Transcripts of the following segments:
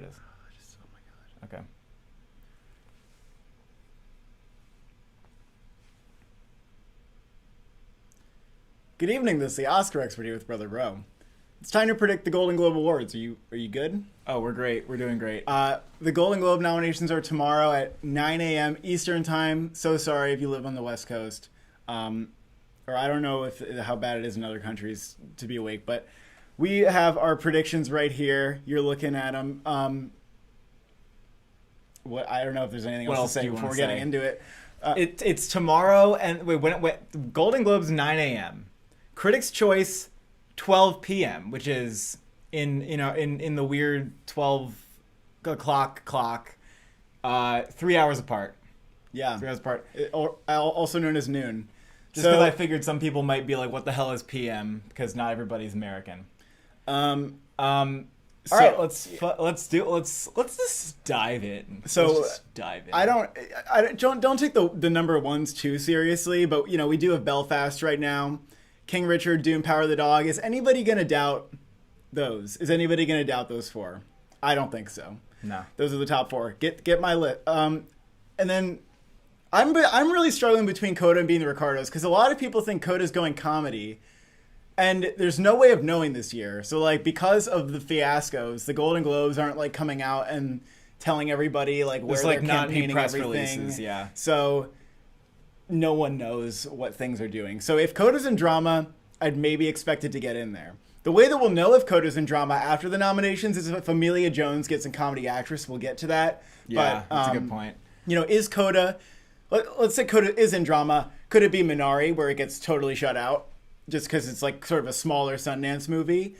is. Oh my god. Okay. Good evening. This is the Oscar expert here with Brother Bro. It's time to predict the Golden Globe Awards. Are you good? Oh, we're great. We're doing great. The Golden Globe nominations are tomorrow at 9 a.m. Eastern Time. So sorry if you live on the West Coast. Or I don't know how bad it is in other countries to be awake, but we have our predictions right here. You're looking at them. I don't know if there's anything else to say before we're getting into it. It's tomorrow, and when Golden Globes 9 a.m. Critics' Choice 12 p.m., which is in the weird 12 o'clock clock, 3 hours apart. Yeah, 3 hours apart. Also known as noon. Just because I figured some people might be like, "What the hell is PM?" Because not everybody's American. All right, let's just dive in. So let's just dive in. I don't take the number ones too seriously, but we do have Belfast right now, King Richard, Dune, Power of the Dog. Is anybody gonna doubt those? Is anybody gonna doubt those four? I don't think so. No, those are the top four. Get my list. And then I'm really struggling between Coda and Being the Ricardos because a lot of people think Coda's going comedy. And there's no way of knowing this year. So, because of the fiascos, the Golden Globes aren't, coming out and telling everybody, where they're campaigning press everything. Releases, yeah. So, no one knows what things are doing. So, if Coda's in drama, I'd maybe expect it to get in there. The way that we'll know if Coda's in drama after the nominations is if Amelia Jones gets in Comedy Actress. We'll get to that. Yeah, that's a good point. Is Coda... Let's say Coda is in drama. Could it be Minari, where it gets totally shut out? Just because it's sort of a smaller Sundance movie.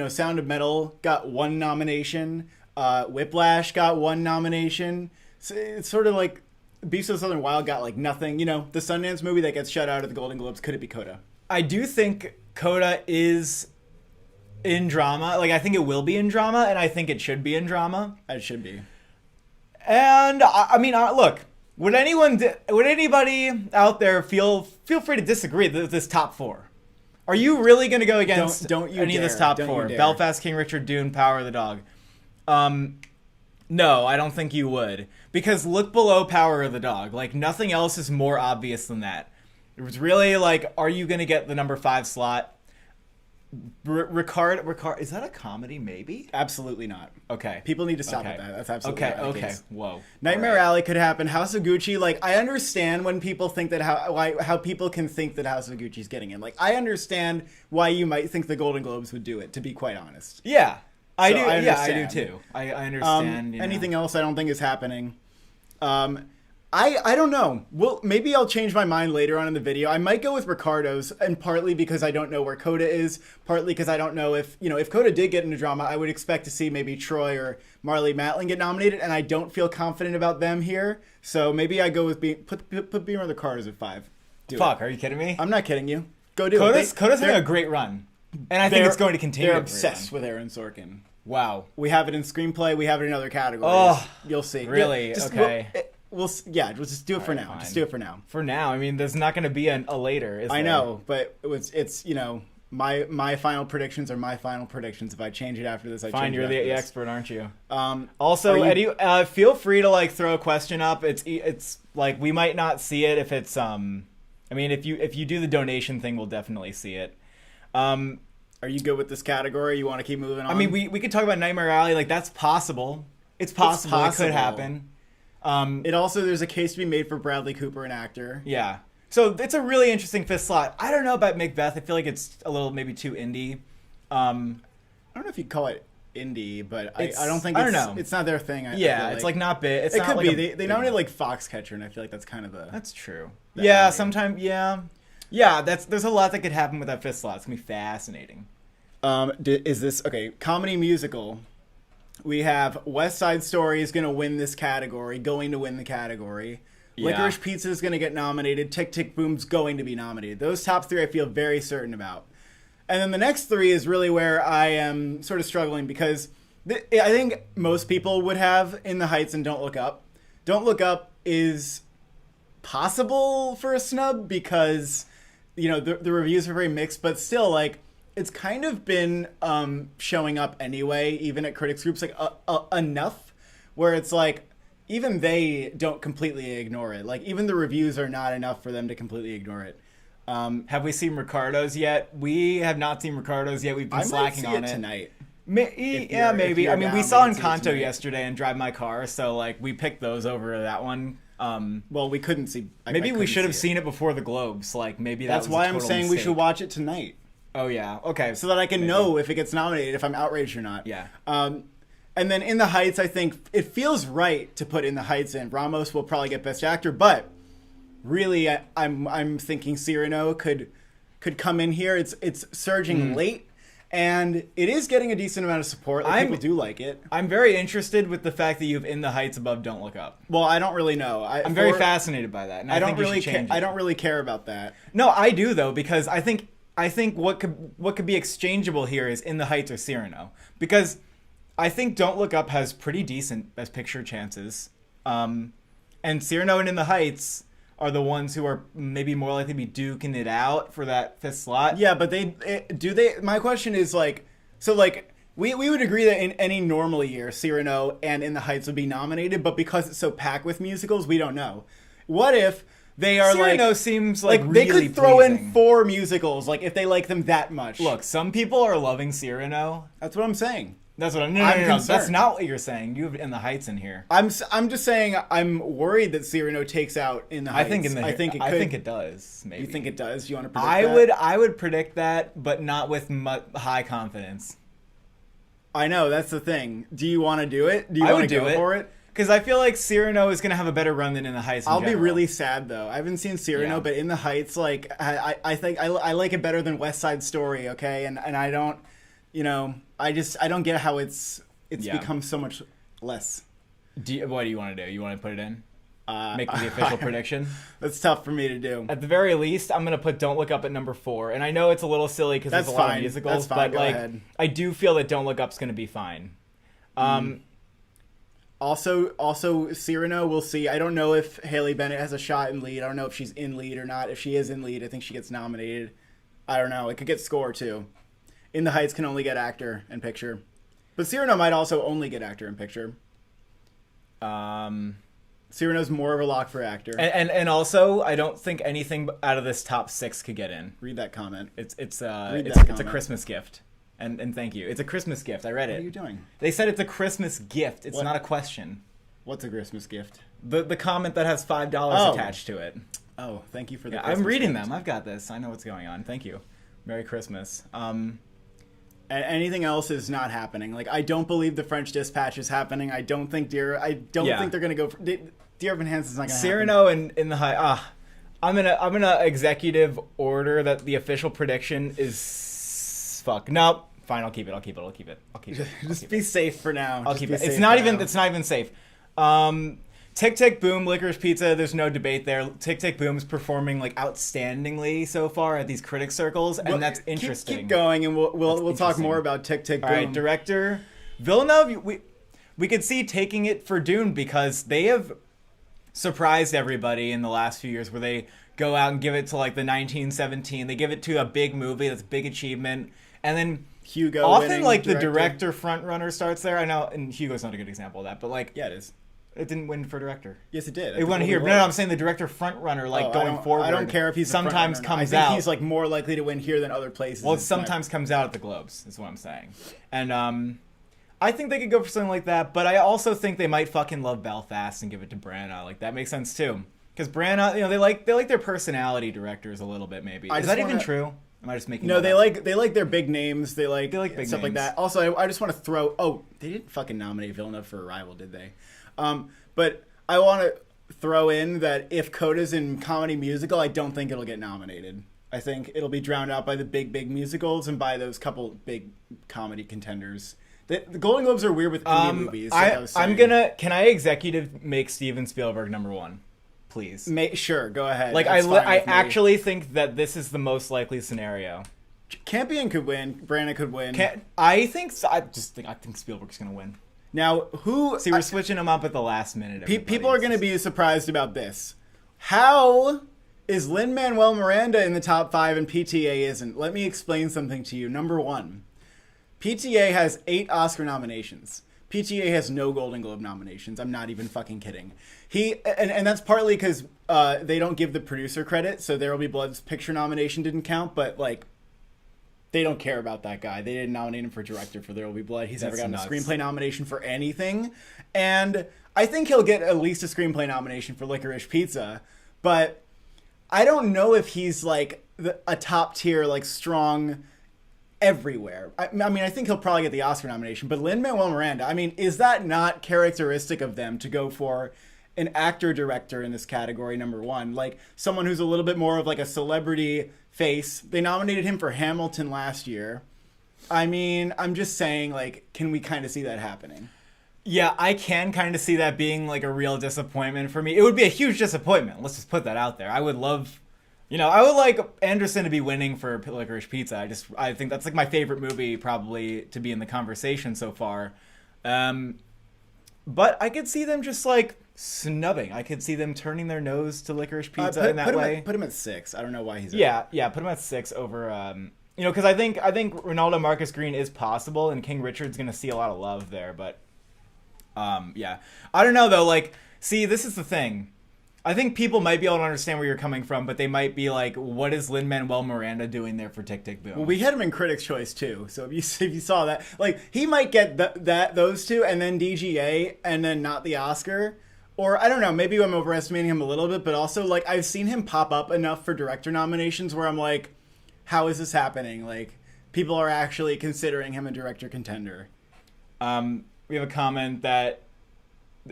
Sound of Metal got one nomination. Whiplash got one nomination. So it's sort of like Beasts of the Southern Wild got nothing. The Sundance movie that gets shut out of the Golden Globes. Could it be Coda? I do think Coda is in drama. I think it will be in drama, and I think it should be in drama. It should be. And look. Would anybody out there feel free to disagree with this top four? Are you really going to go against don't you any dare. of this top don't four? Belfast, King Richard, Dune, Power of the Dog. No, I don't think you would. Because look below Power of the Dog. Nothing else is more obvious than that. It was really are you going to get the number 5 slot? Ricard, is that a comedy? Maybe. Absolutely not. Okay. People need to stop with that. That's absolutely not the case. Whoa. Nightmare Alley could happen. House of Gucci. I understand when people think that how people can think that House of Gucci's getting in. I understand why you might think the Golden Globes would do it. To be quite honest. Yeah, I do. I I do too. I understand. Anything else? I don't think is happening. I don't know. Well, maybe I'll change my mind later on in the video. I might go with Ricardo's, and partly because I don't know where Coda is, partly because I don't know if Coda did get into drama, I would expect to see maybe Troy or Marlee Matlin get nominated, and I don't feel confident about them here. So maybe I go with put Beamer and the Ricardos at 5. Are you kidding me? I'm not kidding you. Go do it. Coda's having a a great run, and I think it's going to continue. They're obsessed with Aaron Sorkin. Wow. We have it in screenplay. We have it in other categories. Oh, you'll see. Really? Okay. We'll just do it for now. Fine. Just do it for now. For now, there's not going to be a later. I know, but it's my final predictions are my final predictions. If I change it after this, I fine. change You're it the after expert, aren't you? Also, Eddie, feel free to throw a question up. It's we might not see it if it's if you do the donation thing, we'll definitely see it. Are you good with this category? You want to keep moving on? We could talk about Nightmare Alley. That's possible. It's possible. It could happen. There's a case to be made for Bradley Cooper, an actor. Yeah. So it's a really interesting 5th slot. I don't know about Macbeth. I feel like it's a little maybe too indie. I don't know if you'd call it indie, but I don't think it's not their thing. It's not big. It could be. They nominated Foxcatcher, and I feel like that's kind of the... That's true. Yeah, sometimes, yeah. Yeah, there's a lot that could happen with that 5th slot. It's going to be fascinating. Is this... Okay, comedy musical... We have West Side Story is going to win this category, going to win the category. Yeah. Licorice Pizza is going to get nominated. Tick, Tick, Boom's going to be nominated. Those top 3 I feel very certain about. And then the next 3 is really where I am sort of struggling because I think most people would have In the Heights and Don't Look Up. Don't Look Up is possible for a snub because, the reviews are very mixed, but still, it's kind of been showing up anyway, even at critics groups, like enough where it's like even they don't completely ignore it. Like even the reviews are not enough for them to completely ignore it. Have we seen Ricardo's yet? We have not seen Ricardo's yet. We've been slacking on it tonight. Yeah, maybe. I mean, we saw Encanto yesterday and Drive My Car, so like we picked those over that one. Well, we couldn't see. Maybe we should have seen it before the Globes. Like maybe that's why I'm saying we should watch it tonight. Oh yeah, okay. So that I can know if it gets nominated, if I'm outraged or not. Yeah. And then In the Heights, I think it feels right to put In the Heights in. Ramos will probably get Best Actor, but really, I'm thinking Cyrano could come in here. It's surging late. And it is getting a decent amount of support. Like, people do like it. I'm very interested with the fact that you have In the Heights above Don't Look Up. Well, I don't really know. I'm very fascinated by that. And I don't really care about that. No, I do though, because I think what could be exchangeable here is In the Heights or Cyrano, because I think Don't Look Up has pretty decent Best Picture chances, and Cyrano and In the Heights are the ones who are maybe more likely to be duking it out for that fifth slot. Yeah, but my question is like, so like we would agree that in any normal year, Cyrano and In the Heights would be nominated, but because it's so packed with musicals, we don't know. What if they are Cyrano seems like really they could throw pleasing. in 4 musicals, like if they like them that much. Look, some people are loving Cyrano. That's what I'm saying. That's what I'm no. That's not what you're saying. You have In the Heights in here. I'm just saying I'm worried that Cyrano takes out In the Heights. I think it does. Maybe. You think it does? You want to predict that? I would predict that, but not with high confidence. I know, that's the thing. Do you want to do it? Do you want to go for it? Because I feel like Cyrano is going to have a better run than In the Heights. I'll be really sad though. I haven't seen Cyrano, but In the Heights, like I think I like it better than West Side Story. Okay, and I don't. I don't get how it's become so much less. What do you want to do? You want to put it in? Make the official prediction? That's tough for me to do. At the very least, I'm going to put Don't Look Up at number 4. And I know it's a little silly because there's a lot of musicals, but like I do feel that Don't Look Up's going to be fine. Also, Cyrano, we'll see. I don't know if Haley Bennett has a shot in lead. I don't know if she's in lead or not. If she is in lead, I think she gets nominated. I don't know. It could get score too. In the Heights can only get actor and picture. But Cyrano might also only get actor and picture. Cyrano's more of a lock for actor. And also, I don't think anything out of this top 6 could get in. Read that comment. It's a Christmas gift. And thank you. It's a Christmas gift. I read it. What are you doing? They said it's a Christmas gift. It's not a question. What's a Christmas gift? The comment that has $5 attached to it. Oh, thank you for the Christmas I'm reading gift. Them. I've got this. I know what's going on. Thank you. Merry Christmas. Anything else is not happening. Like, I don't believe the French Dispatch is happening. I don't think think they're gonna go for Dear Evan Hansen's not gonna Cyrano and In the Heights. I'm gonna executive order that the official prediction is fuck. Nope. Fine, I'll keep it. Just be safe for now. I'll keep it. It's not even safe. Tick Tick Boom, Licorice Pizza, there's no debate there. Tick Tick Boom's performing like outstandingly so far at these critic circles, and that's interesting. Keep going, and we'll talk more about Tick Tick Boom. All right, director Villeneuve, we could see taking it for Dune because they have surprised everybody in the last few years where they go out and give it to like the 1917. They give it to a big movie that's a big achievement, and then Hugo often like the director front runner starts there. I know, and Hugo's not a good example of that, but like yeah, it is. It didn't win for director. Yes, it did. It won here. No, I'm saying the director front runner, like going forward. I don't care if he's sometimes comes out. I think he's like more likely to win here than other places. Well, it sometimes comes out at the Globes, is what I'm saying. And I think they could go for something like that, but I also think they might fucking love Belfast and give it to Branagh. Like that makes sense too, because Branagh, they like their personality directors a little bit. Maybe is that even true? Am I just making? No, they like their big names. They like big stuff names. Like that. Also, I just want to throw. Oh, they didn't fucking nominate Villeneuve for Arrival, did they? But I want to throw in that if Coda's in comedy musical, I don't think it'll get nominated. I think it'll be drowned out by the big musicals and by those couple big comedy contenders. The Golden Globes are weird with indie movies. Can I executive make Steven Spielberg number 1? Please. Sure, go ahead. Like I actually think that this is the most likely scenario. Campion could win. Branagh could win. I think Spielberg's gonna win. Now, we're switching them up at the last minute. People are going to be surprised about this. How is Lin-Manuel Miranda in the top 5 and PTA isn't. Let me explain something to you. Number 1, PTA has 8 Oscar nominations. PTA has no Golden Globe nominations. I'm not even fucking kidding. And that's partly because they don't give the producer credit, so There Will Be Blood's picture nomination didn't count, but like they don't care about that guy. They didn't nominate him for director for There Will Be Blood. He's never gotten a screenplay nomination for anything. And I think he'll get at least a screenplay nomination for Licorice Pizza, but I don't know if he's like a top tier, like strong everywhere. I mean, I think he'll probably get the Oscar nomination, but Lin-Manuel Miranda, I mean, is that not characteristic of them to go for an actor-director in this category, number 1? Like, someone who's a little bit more of like a celebrity face. They nominated him for Hamilton last year. I mean, I'm just saying, like, can we kind of see that happening? Yeah, I can kind of see that being like a real disappointment for me. It would be a huge disappointment. Let's just put that out there. I would love, I would like Anderson to be winning for Licorice Pizza. I think that's like my favorite movie probably to be in the conversation so far. But I could see them just like snubbing. I could see them turning their nose to Licorice Pizza in that way. Put him at 6. I don't know why he's at. Yeah, put him at 6 over because I think Ronaldo Marcus Green is possible, and King Richard's gonna see a lot of love there, but yeah. I don't know though, like, see, this is the thing. I think people might be able to understand where you're coming from, but they might be like, what is Lin-Manuel Miranda doing there for Tick, Tick, Boom? Well, we had him in Critics' Choice too, so if you saw that, like, he might get those two and then DGA and then not the Oscar. Or, I don't know, maybe I'm overestimating him a little bit, but also, like, I've seen him pop up enough for director nominations where I'm like, how is this happening? Like, people are actually considering him a director contender. We have a comment that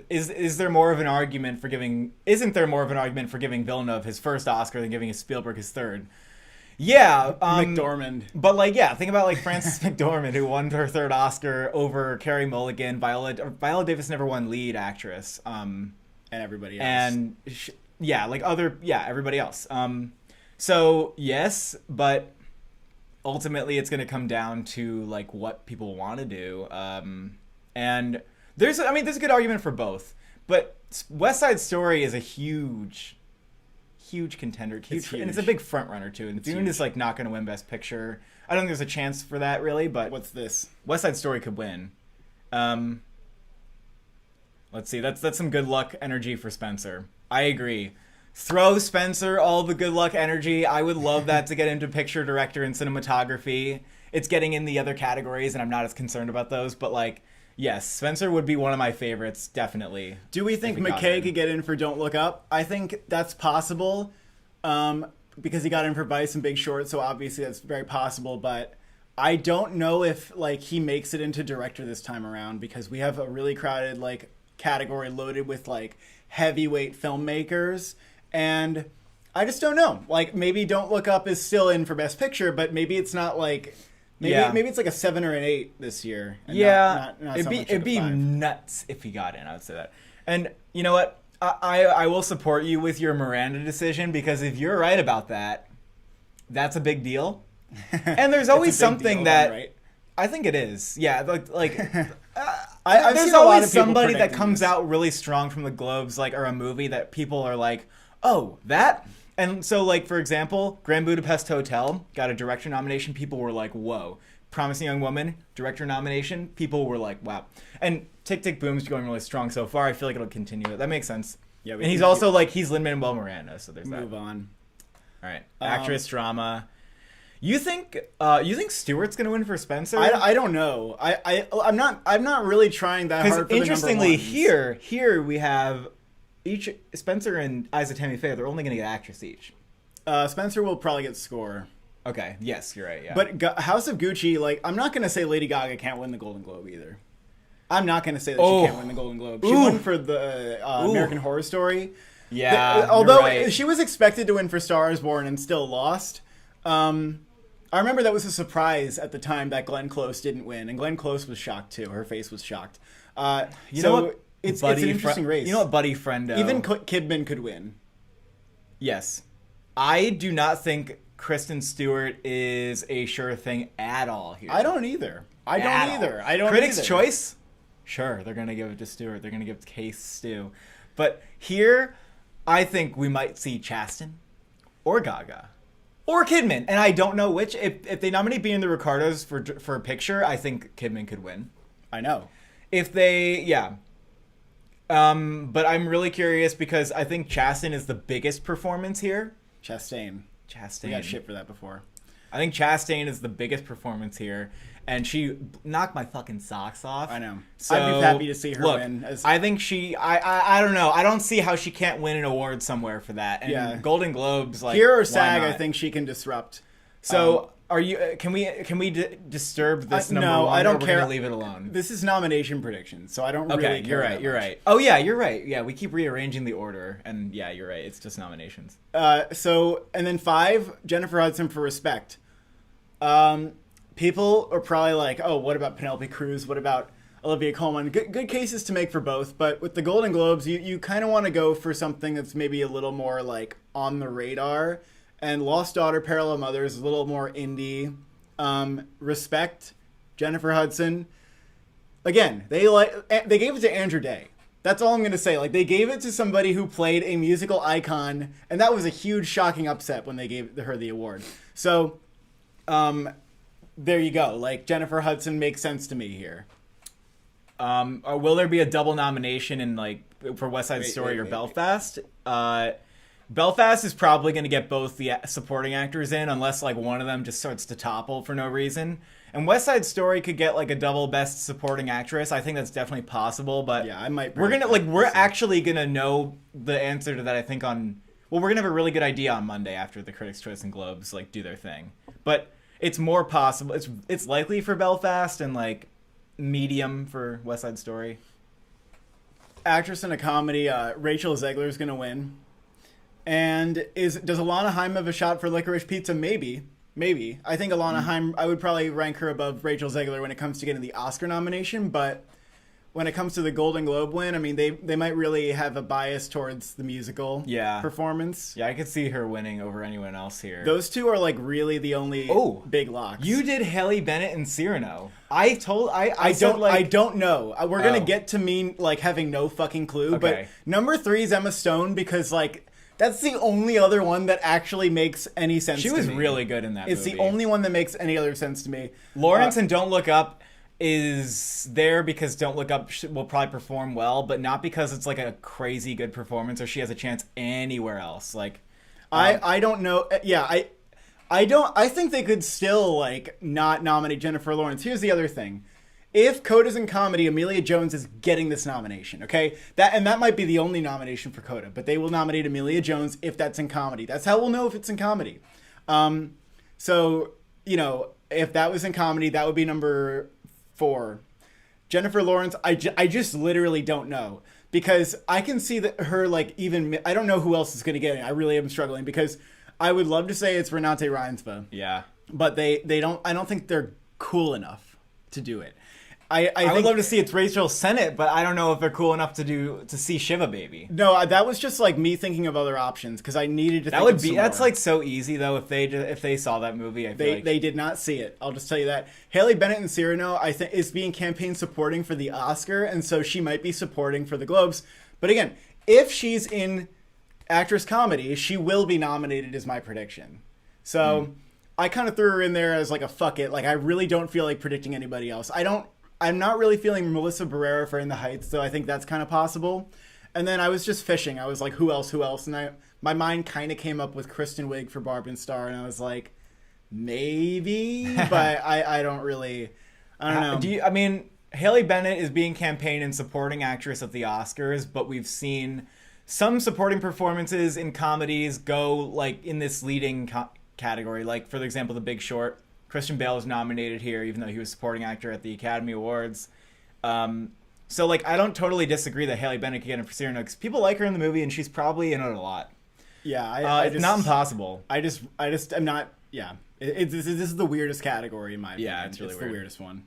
isn't there more of an argument for giving Villeneuve his first Oscar than giving Spielberg his third? Yeah, McDormand. But like, yeah, think about like Frances McDormand, who won her third Oscar over Carey Mulligan. Viola Davis never won lead actress. And everybody else. And everybody else. So yes, but ultimately it's going to come down to like what people want to do. And there's a good argument for both, but West Side Story is a huge contender. Huge. And it's a big front runner too. And Dune is like not going to win Best Picture. I don't think there's a chance for that really. But what's this? West Side Story could win. Let's see. That's some good luck energy for Spencer. I agree. Throw Spencer all the good luck energy. I would love that to get into picture, director, and cinematography. It's getting in the other categories, and I'm not as concerned about those. But like, yes, Spencer would be one of my favorites, definitely. Do we think McKay could get in for Don't Look Up? I think that's possible, because he got in for Vice and Big Short, so obviously that's very possible. But I don't know if like he makes it into director this time around, because we have a really crowded like category loaded with like heavyweight filmmakers, and I just don't know. Like, maybe Don't Look Up is still in for Best Picture, but maybe it's not like... Maybe it's like a 7 or an 8 this year. And not it'd be nuts if he got in. I would say that. And you know what? I will support you with your Miranda decision, because if you're right about that, that's a big deal. And there's always something that right? I think it is. Yeah, like there's always somebody that comes out really strong from the Globes, like, or a movie that people are like, oh, that. And so, like, for example, Grand Budapest Hotel got a director nomination. People were like, whoa. Promising Young Woman, director nomination. People were like, wow. And Tick, Tick, Boom's going really strong so far. I feel like it'll continue. That makes sense. Yeah. And he's also, like, he's Lin-Manuel Miranda, so there's that. Move on. All right. Actress, drama. You think Stewart's going to win for Spencer? I don't know. I'm not really trying that hard for the number interestingly, ones. here we have... Each Spencer and Isa Tammy Faye, they're only going to get actress each. Spencer will probably get score. Okay, yes, you're right. Yeah. But House of Gucci, like, I'm not going to say Lady Gaga can't win the Golden Globe either. I'm not going to say that she can't win the Golden Globe. She won for the American Horror Story. Yeah, although right. She was expected to win for Star is Born and still lost. I remember that was a surprise at the time that Glenn Close didn't win, and Glenn Close was shocked too. Her face was shocked. You know what? It's an interesting race. You know what, Buddy Friendo? Even Kidman could win. Yes. I do not think Kristen Stewart is a sure thing at all here. I don't either. I don't Critics' either. Choice? Sure, they're going to give it to Stewart. They're going to give it to Case Stew. But here, I think we might see Chasten. or Gaga. Or Kidman. And I don't know which. If they nominate Being the Ricardos for a picture, I think Kidman could win. I know. If they, yeah. But I'm really curious because I think Chastain is the biggest performance here. Chastain. We got shit for that before. I think Chastain is the biggest performance here, and she knocked my fucking socks off. I know. So, I'd be happy to see her win. I think I don't know. I don't see how she can't win an award somewhere for that. And Golden Globes, like, here or SAG, I think she can disrupt. So are you? Can we disturb this number one? No, I don't care. We're gonna leave it alone. This is nomination predictions, so I don't really care. You're right. Oh yeah, you're right. Yeah, we keep rearranging the order, and yeah, you're right. It's just nominations. So and then 5, Jennifer Hudson for Respect. People are probably like, oh, what about Penelope Cruz? What about Olivia Colman? Good cases to make for both, but with the Golden Globes, you kind of want to go for something that's maybe a little more like on the radar. And Lost Daughter, Parallel Mothers is a little more indie. Respect, Jennifer Hudson. Again, they gave it to Andrew Day. That's all I'm going to say. Like, they gave it to somebody who played a musical icon, and that was a huge, shocking upset when they gave her the award. So, there you go. Like, Jennifer Hudson makes sense to me here. Will there be a double nomination in, like, for West Side Story or Belfast? Belfast is probably going to get both the supporting actors in unless like one of them just starts to topple for no reason. And West Side Story could get like a double best supporting actress. I think that's definitely possible, but yeah, I might. We're actually going to know the answer to that, I think, we're going to have a really good idea on Monday after the Critics' Choice and Globes like do their thing. But it's more possible. It's likely for Belfast and like medium for West Side Story. Actress in a comedy, Rachel Zegler is going to win. And does Alana Haim have a shot for Licorice Pizza? Maybe. I think Alana Haim, I would probably rank her above Rachel Zegler when it comes to getting the Oscar nomination. But when it comes to the Golden Globe win, I mean, they might really have a bias towards the musical performance. Yeah, I could see her winning over anyone else here. Those two are like really the only big locks. You did Haley Bennett and Cyrano. I don't know. We're gonna get to me like having no fucking clue. Okay. But number 3 is Emma Stone because like. That's the only other one that actually makes any sense to me. She was really good in that movie. It's the only one that makes any other sense to me. Lawrence in Don't Look Up is there because Don't Look Up will probably perform well, but not because it's like a crazy good performance or she has a chance anywhere else. Like, I don't know. Yeah, I think they could still like not nominate Jennifer Lawrence. Here's the other thing. If Coda's in comedy, Amelia Jones is getting this nomination, okay? That might be the only nomination for Coda, but they will nominate Amelia Jones if that's in comedy. That's how we'll know if it's in comedy. So, you know, if that was in comedy, that would be number 4. Jennifer Lawrence, I just literally don't know. Because I can see that her, like, even... I don't know who else is going to get it. I really am struggling because I would love to say it's Renate Reinsve. Yeah. But they don't... I don't think they're cool enough to do it. I would love to see it's Rachel Sennett, but I don't know if they're cool enough to see Shiva Baby. No, that was just like me thinking of other options because I needed to. That's like so easy though. If they saw that movie, I feel like they did not see it. I'll just tell you that Haley Bennett and Cyrano, I think, is being campaign supporting for the Oscar, and so she might be supporting for the Globes. But again, if she's in actress comedy, she will be nominated, is my prediction. So I kind of threw her in there as like a fuck it. Like I really don't feel like predicting anybody else. I'm not really feeling Melissa Barrera for In the Heights, though I think that's kind of possible. And then I was just fishing. I was like, who else? And my mind kind of came up with Kristen Wiig for Barb and Star, and I was like, maybe, but I don't really, I don't know. I mean, Haley Bennett is being campaigned and supporting actress at the Oscars, but we've seen some supporting performances in comedies go like in this leading category, like for example, The Big Short. Christian Bale was nominated here, even though he was supporting actor at the Academy Awards. So, like, I don't totally disagree that Haley Bennett could get in for Cyrano, because people like her in the movie, and she's probably in it a lot. Yeah, it's not impossible. I'm not, yeah. This is the weirdest category, in my opinion. Yeah, it's really weird. The weirdest one.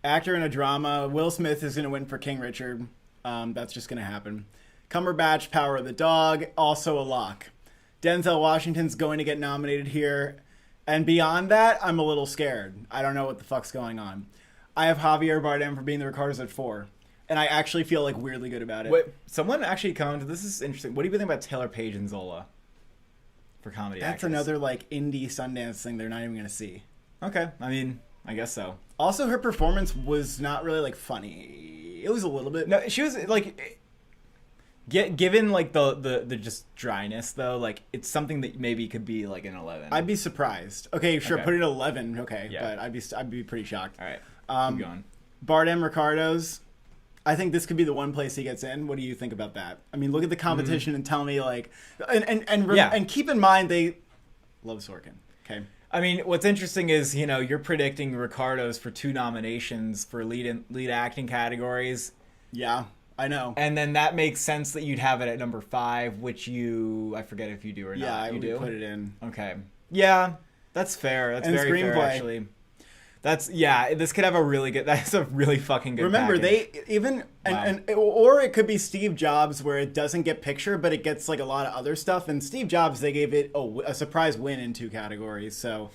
Actor in a drama, Will Smith is going to win for King Richard. That's just going to happen. Cumberbatch, Power of the Dog, also a lock. Denzel Washington's going to get nominated here. And beyond that, I'm a little scared. I don't know what the fuck's going on. I have Javier Bardem for Being the Ricardos at 4. And I actually feel like weirdly good about it. Wait, someone actually commented, this is interesting. What do you think about Taylor Page and Zola? for comedy That's actress. another like indie Sundance thing they're not even going to see. Okay, I mean, I guess so. Also, her performance was not really like funny. It was a little bit. No, she was like, given like the just dryness though, like it's something that maybe could be like an 11. I'd be surprised. Okay, sure, Okay. put it at 11. Okay, Yeah. but I'd be pretty shocked. All right, Um, keep going. Bardem Ricardo's. I think this could be the one place he gets in. What do you think about that? I mean, look at the competition and tell me like, and keep in mind they love Sorkin. Okay. I mean, what's interesting is, you know, you're predicting Ricardo's for 2 nominations for lead acting categories. Yeah, I know. And then that makes sense that you'd have it at number 5, which I forget if you do or Yeah, not. I You would do? put it in. Okay. Yeah, that's fair. That's And very fair, Screenplay. actually. This could have that's a really fucking good Remember, package. they even Wow. or it could be Steve Jobs where it doesn't get picture, but it gets like a lot of other stuff. And Steve Jobs, they gave it a surprise win in 2 categories. So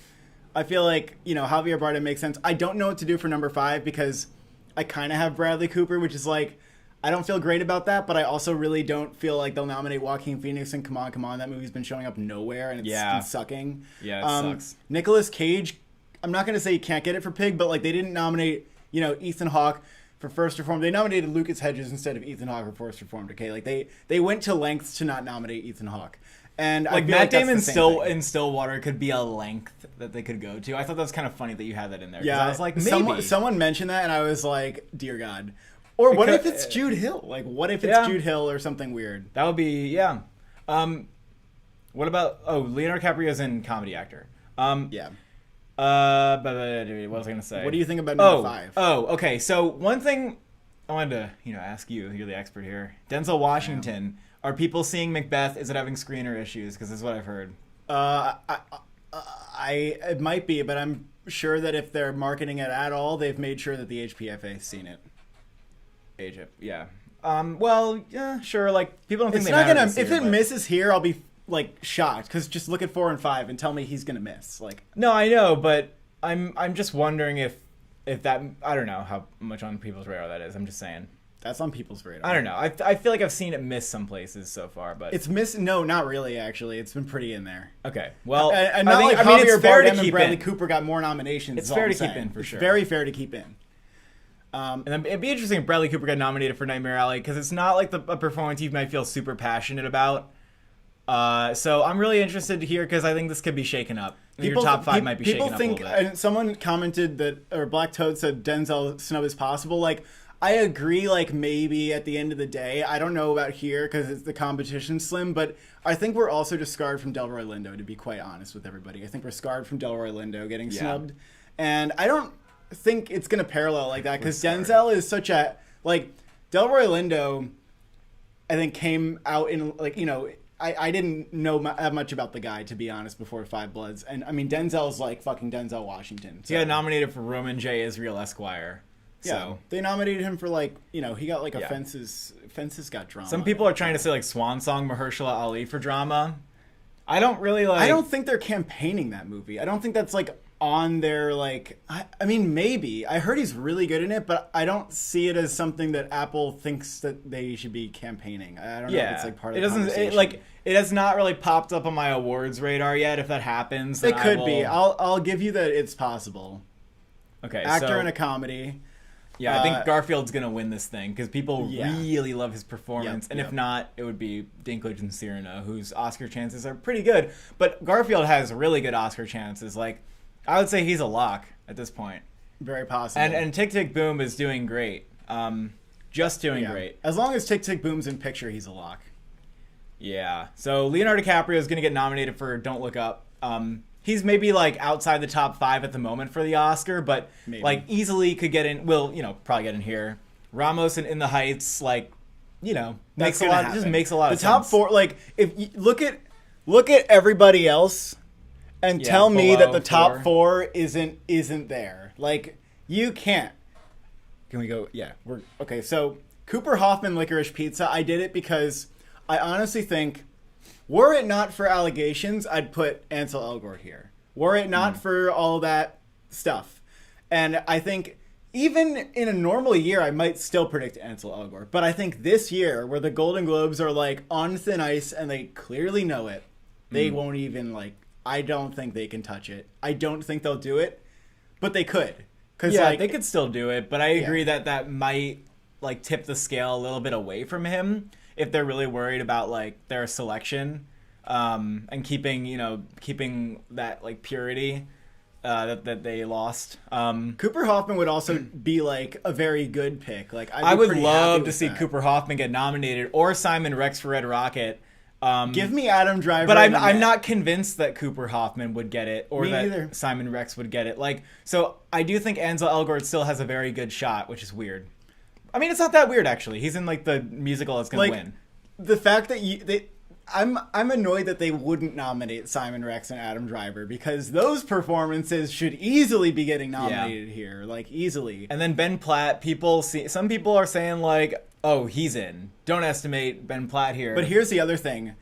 I feel like, you know, Javier Bardem makes sense. I don't know what to do for number 5 because I kind of have Bradley Cooper, which is like, I don't feel great about that, but I also really don't feel like they'll nominate Joaquin Phoenix and Come On, that movie's been showing up nowhere and it's been sucking. Yeah, it sucks. Nicolas Cage, I'm not going to say he can't get it for Pig, but like they didn't nominate, you know, Ethan Hawke for First Reformed. They nominated Lucas Hedges instead of Ethan Hawke for First Reformed. Okay, like they went to lengths to not nominate Ethan Hawke. And Like I feel Matt like that's Damon the same thing. in Stillwater could be a length that they could go to. I thought that was kind of funny that you had that in there. 'Cause Yeah, I was like, maybe. someone mentioned that, and I was like, dear God. Or what if it's Jude Hill? Like, what if it's Jude Hill or something weird? That would be, yeah. What about Leonardo DiCaprio's in comedy actor? Yeah. What was I gonna say? What do you think about number 5? Okay. So one thing I wanted to, ask you. You're the expert here. Denzel Washington. Are people seeing Macbeth? Is it having screener issues? Because this is what I've heard. It might be, but I'm sure that if they're marketing it at all, they've made sure that the HPFA's seen it. Egypt, yeah. Well, yeah, sure. Like people don't think It's they not matter gonna. this If year, it but- misses here, I'll be like shocked because just look at 4 and 5 and tell me he's gonna miss. Like, No, I know, but I'm just wondering if that, I don't know how much on people's radar that is. I'm just saying. that's on people's radar. I don't know. I feel like I've seen it miss some places so far, but It's missing. No, not really. Actually, it's been pretty in there. okay. Well, And not like it's Javier fair to Bardem and keep Bradley in. Cooper got more nominations. It's is all fair I'm to keep saying. in, for It's sure. very fair to keep in. And then it'd be interesting if Bradley Cooper got nominated for Nightmare Alley because it's not like a performance you might feel super passionate about. So I'm really interested to hear because I think this could be shaken up. Your top 5 might be shaken up a little bit. And someone commented that, or Black Toad said Denzel snub is possible. Like, I agree. Like, maybe at the end of the day, I don't know about here because the competition's slim, but I think we're also just scarred from Delroy Lindo. To be quite honest with everybody, I think we're scarred from Delroy Lindo getting snubbed, and I don't think it's going to parallel like that because Denzel is such a like Delroy Lindo. I think came out in like I didn't know that much about the guy, to be honest, before Five Bloods. And, I mean, Denzel's like fucking Denzel Washington. So. He got nominated for Roman J. Israel Esquire. So. Yeah. They nominated him for, like, he got, like, a Yeah. Fences got drama. Some people are trying to say, like, Swan Song Mahershala Ali for drama. I don't really like... I don't think they're campaigning that movie. I don't think that's, like, on their, like... I mean, maybe. I heard he's really good in it, but I don't see it as something that Apple thinks that they should be campaigning. I don't know if it's, like, part of the conversation. It has not really popped up on my awards radar yet. If that happens, then It could be. I I'll give you that it's possible. okay, Actor so, in a comedy. yeah, I think Garfield's gonna win this thing because people Yeah. really love his performance, Yep, and yep. if not, it would be Dinklage and Cyrano, whose Oscar chances are pretty good. But Garfield has really good Oscar chances. Like, I would say he's a lock at this point. Very possible. And Tick Tick Boom is doing great. Just doing Yeah. great. As long as Tick Tick Boom's in picture, he's a lock. Yeah. So Leonardo DiCaprio is going to get nominated for Don't Look Up. He's maybe like outside the top 5 at the moment for the Oscar, but Maybe. like easily could get in. Will probably get in here. Ramos and In the Heights, like makes a gonna lot. happen. Just makes a lot the of top sense. 4, like if you look at everybody else, and Yeah, tell me that below the top 4. 4 isn't there. Like you can't. Can we go? Yeah, we're okay. So Cooper Hoffman, Licorice Pizza. I did it because I honestly think, were it not for allegations, I'd put Ansel Elgort here. Were it not for all that stuff, and I think. Even in a normal year, I might still predict Ansel Elgort. But I think this year, where the Golden Globes are like on thin ice and they clearly know it, They won't even like. I don't think they can touch it. I don't think they'll do it, but they could. Cause they could still do it, but I agree that might like tip the scale a little bit away from him if they're really worried about like their selection, and keeping that like purity that they lost. Cooper Hoffman would also be like a very good pick. Like I would love to see Cooper Hoffman get nominated, or Simon Rex for Red Rocket. Give me Adam Driver. But I'm not convinced that Cooper Hoffman would get it, or that either. Simon Rex would get it. Like, so I do think Ansel Elgort still has a very good shot, which is weird. I mean, it's not that weird actually. He's in like the musical that's gonna win. The fact that I'm annoyed that they wouldn't nominate Simon Rex and Adam Driver, because those performances should easily be getting nominated here, like easily. And then Ben Platt, some people are saying like, oh, he's in. Don't estimate Ben Platt here. But here's the other thing.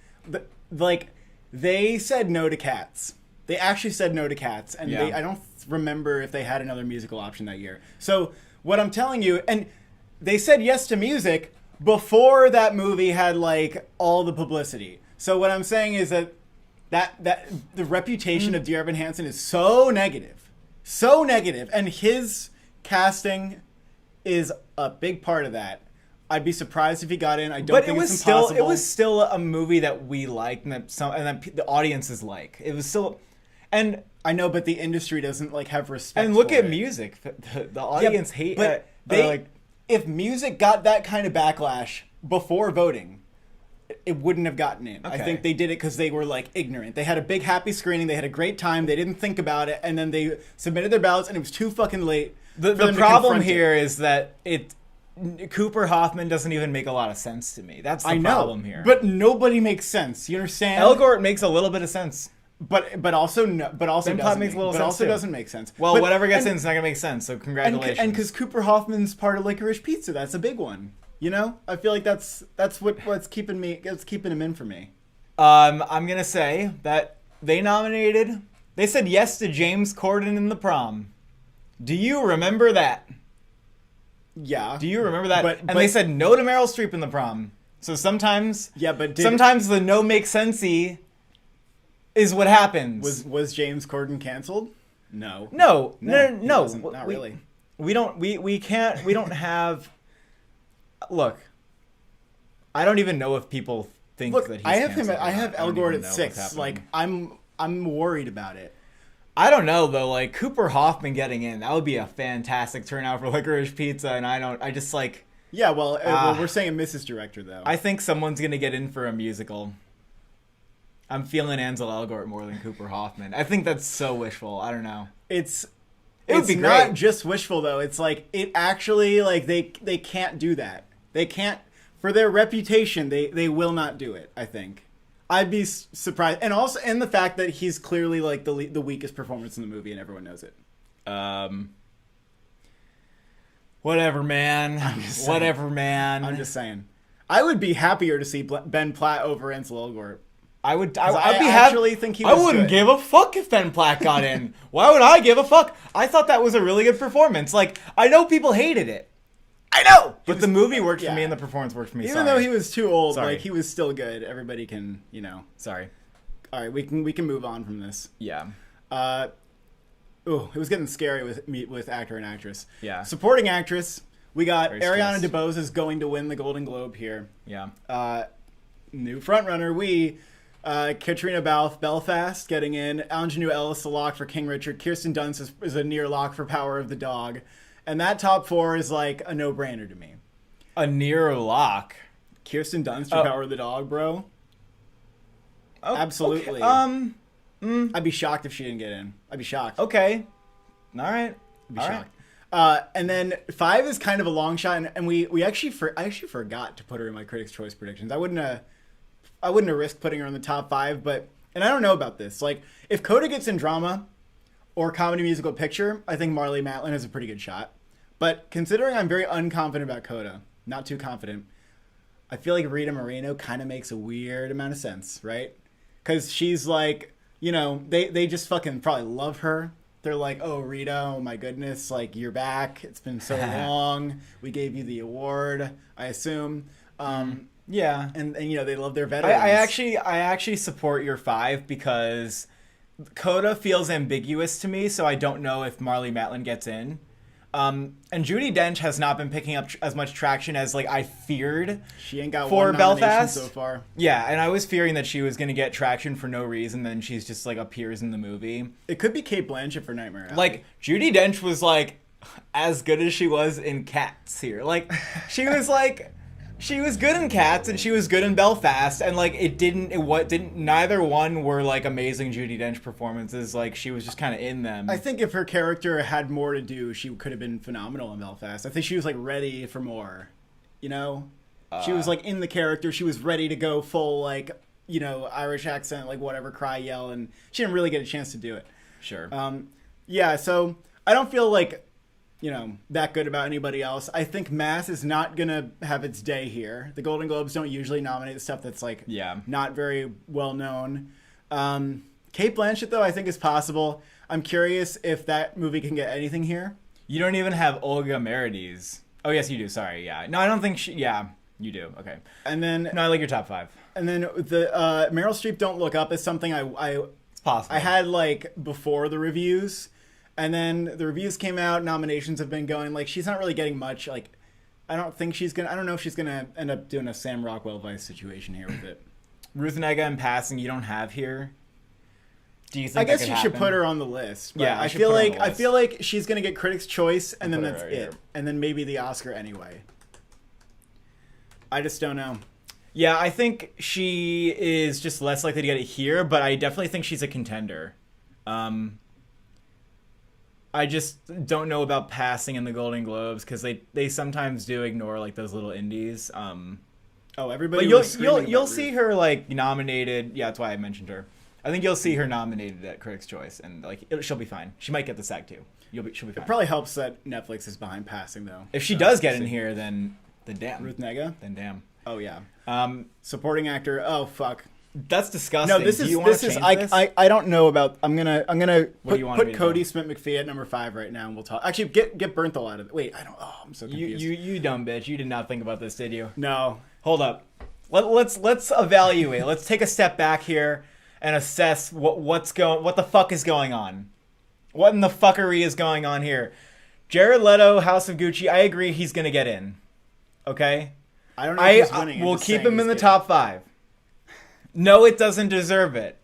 Like, they said no to Cats. They actually said no to Cats. And I don't remember if they had another musical option that year. So what I'm telling you, and they said yes to music before that movie had, like, all the publicity. So what I'm saying is that the reputation of Dear Evan Hansen is so negative. So negative. And his casting is a big part of that. I'd be surprised if he got in. I don't think it's impossible. It was still a movie that we liked and that the audiences like. It was still, and I know, but the industry doesn't like have respect. And look at music. The audience hate. But if music got that kind of backlash before voting, it wouldn't have gotten in. Okay. I think they did it because they were like ignorant. They had a big happy screening. They had a great time. They didn't think about it, and then they submitted their ballots, and it was too fucking late. The problem here is that Cooper Hoffman doesn't even make a lot of sense to me. That's the problem here. But nobody makes sense. You understand? Elgort makes a little bit of sense. But also doesn't make sense. Well, whatever gets in is not gonna make sense. So congratulations. And because Cooper Hoffman's part of Licorice Pizza, that's a big one. You know, I feel like that's what's keeping him in for me. I'm gonna say that they said yes to James Corden in The Prom. Do you remember that? Yeah. Do you remember that? But they said no to Meryl Streep in The Prom. So sometimes, sometimes the no make sensey is what happens. Was James Corden canceled? No. No. Not really. We don't have. Look, I don't even know if people think that he's canceled. I have Elgort at 6. Like I'm worried about it. I don't know though. Like Cooper Hoffman getting in, that would be a fantastic turnout for Licorice Pizza, and I just like. Yeah, well, we're saying Mrs. Director though. I think someone's gonna get in for a musical. I'm feeling Ansel Elgort more than Cooper Hoffman. I think that's so wishful. I don't know. It would be not great. Just wishful though. It's like it actually like they can't do that. They can't, for their reputation. They will not do it. I think. I'd be surprised, and also, and the fact that he's clearly like the weakest performance in the movie, and everyone knows it. Whatever, man. Whatever, man. I'm just saying. I would be happier to see Ben Platt over Ansel Elgort. I'd be actually think he was I wouldn't give a fuck if Ben Platt got in. Why would I give a fuck? I thought that was a really good performance. Like, I know people hated it. I know! But the movie worked for me and the performance worked for me. Even though he was too old, like, he was still good. Everybody can, Sorry. All right, we can move on from this. Yeah. It was getting scary with actor and actress. Yeah. Supporting actress, we got Ariana DeBose is going to win the Golden Globe here. Yeah. New frontrunner, Katrina Balfe, Belfast, getting in. Ingenue Ellis, the lock for King Richard. Kirsten Dunst is a near lock for Power of the Dog. And that top 4 is like a no-brainer to me. A near lock? Kirsten Dunst for Power of the Dog, bro. Oh, absolutely. Okay. I'd be shocked if she didn't get in. I'd be shocked. Okay. All right. I'd be shocked. Right. And then 5 is kind of a long shot, and I actually forgot to put her in my Critics' Choice predictions. I wouldn't have risked putting her in the top 5, and I don't know about this. Like, if Coda gets in drama or comedy musical picture, I think Marlee Matlin has a pretty good shot. But considering I'm very unconfident about Coda, not too confident, I feel like Rita Moreno kind of makes a weird amount of sense, right? Because she's like, they just fucking probably love her. They're like, oh, Rita, oh my goodness, like, you're back. It's been so long. We gave you the award, I assume. Yeah. And you know, they love their veterans. I actually support your 5 because Coda feels ambiguous to me, so I don't know if Marlee Matlin gets in. And Judi Dench has not been picking up as much traction as like I feared. She ain't got for one Belfast so far. Yeah, and I was fearing that she was going to get traction for no reason, then she's just like appears in the movie. It could be Cate Blanchett for Nightmare Alley. Like Judi Dench was like as good as she was in Cats here. Like she was like she was good in Cats and she was good in Belfast, and like neither one were like amazing Judi Dench performances. Like she was just kind of in them. I think if her character had more to do, she could have been phenomenal in Belfast. I think she was like ready for more, you know? She was like in the character. She was ready to go full like, you know, Irish accent, like whatever, cry, yell, and she didn't really get a chance to do it. Sure. Yeah, so I don't feel like, you know, that good about anybody else. I think Mass is not going to have its day here. The Golden Globes don't usually nominate stuff that's like not very well known. Cate Blanchett, though, I think is possible. I'm curious if that movie can get anything here. You don't even have Olga Merediz. Oh, yes, you do. Sorry. Yeah. No, I don't think yeah, you do. Okay. And then... No, I like your top 5. And then the Meryl Streep Don't Look Up is something it's possible. I had like before the reviews. And then the reviews came out, nominations have been going. Like, she's not really getting much. Like, I don't know if she's going to end up doing a Sam Rockwell Vice situation here with it. Ruth Negga in Passing you don't have here. Do you think I guess you happen? should put her on the list. Yeah, I feel like she's going to get Critics' Choice, and then that's it. Here. And then maybe the Oscar anyway. I just don't know. Yeah, I think she is just less likely to get it here, but I definitely think she's a contender. I just don't know about Passing in the Golden Globes because they sometimes do ignore like those little indies. Everybody. But you'll see her like nominated. Yeah, that's why I mentioned her. I think you'll see her nominated at Critics' Choice, and like she'll be fine. She might get the SAG too. She'll be fine. It probably helps that Netflix is behind Passing though. If she does get in here, then damn. Ruth Negga. Then damn. Oh yeah. Supporting actor. Oh fuck. That's disgusting. No, this is. I don't know about. I'm gonna put Cody Smith McPhee at number 5 right now, and we'll talk. Actually, get Bernthal out of it. Wait, I don't. Oh, I'm so confused. You dumb bitch. You did not think about this, did you? No. Hold up. Let's evaluate. Let's take a step back here and assess what the fuck is going on. What in the fuckery is going on here? Jared Leto, House of Gucci. I agree. He's gonna get in. Okay. I don't know if he's winning. We'll keep him in the top 5. No, it doesn't deserve it.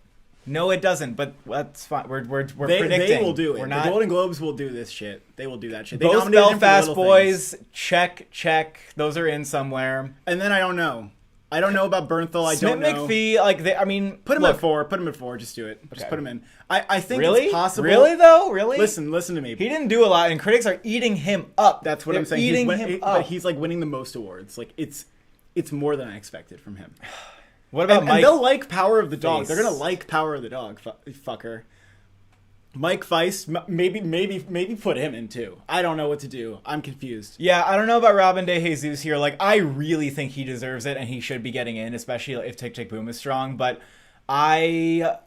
No, it doesn't. But that's fine. We're predicting. They will do it. We're the Golden Globes will do this shit. They will do that shit. They both Belfast Boys. Check. Those are in somewhere. And then I don't know. I don't know about Bernthal. I don't know. McPhee, put him at 4. Put him at 4. Just do it. Just put him in. I think it's possible. Really though? Really? Listen to me. He didn't do a lot, and critics are eating him up. That's what I'm saying. Eating him up. But he's like winning the most awards. Like it's more than I expected from him. What about Mike? And they'll like Power of the Dog. They're gonna like Power of the Dog, fucker. Mike Feist, maybe put him in too. I don't know what to do. I'm confused. Yeah, I don't know about Robin De Jesus here. Like, I really think he deserves it and he should be getting in, especially if Tick Tick Boom is strong. But I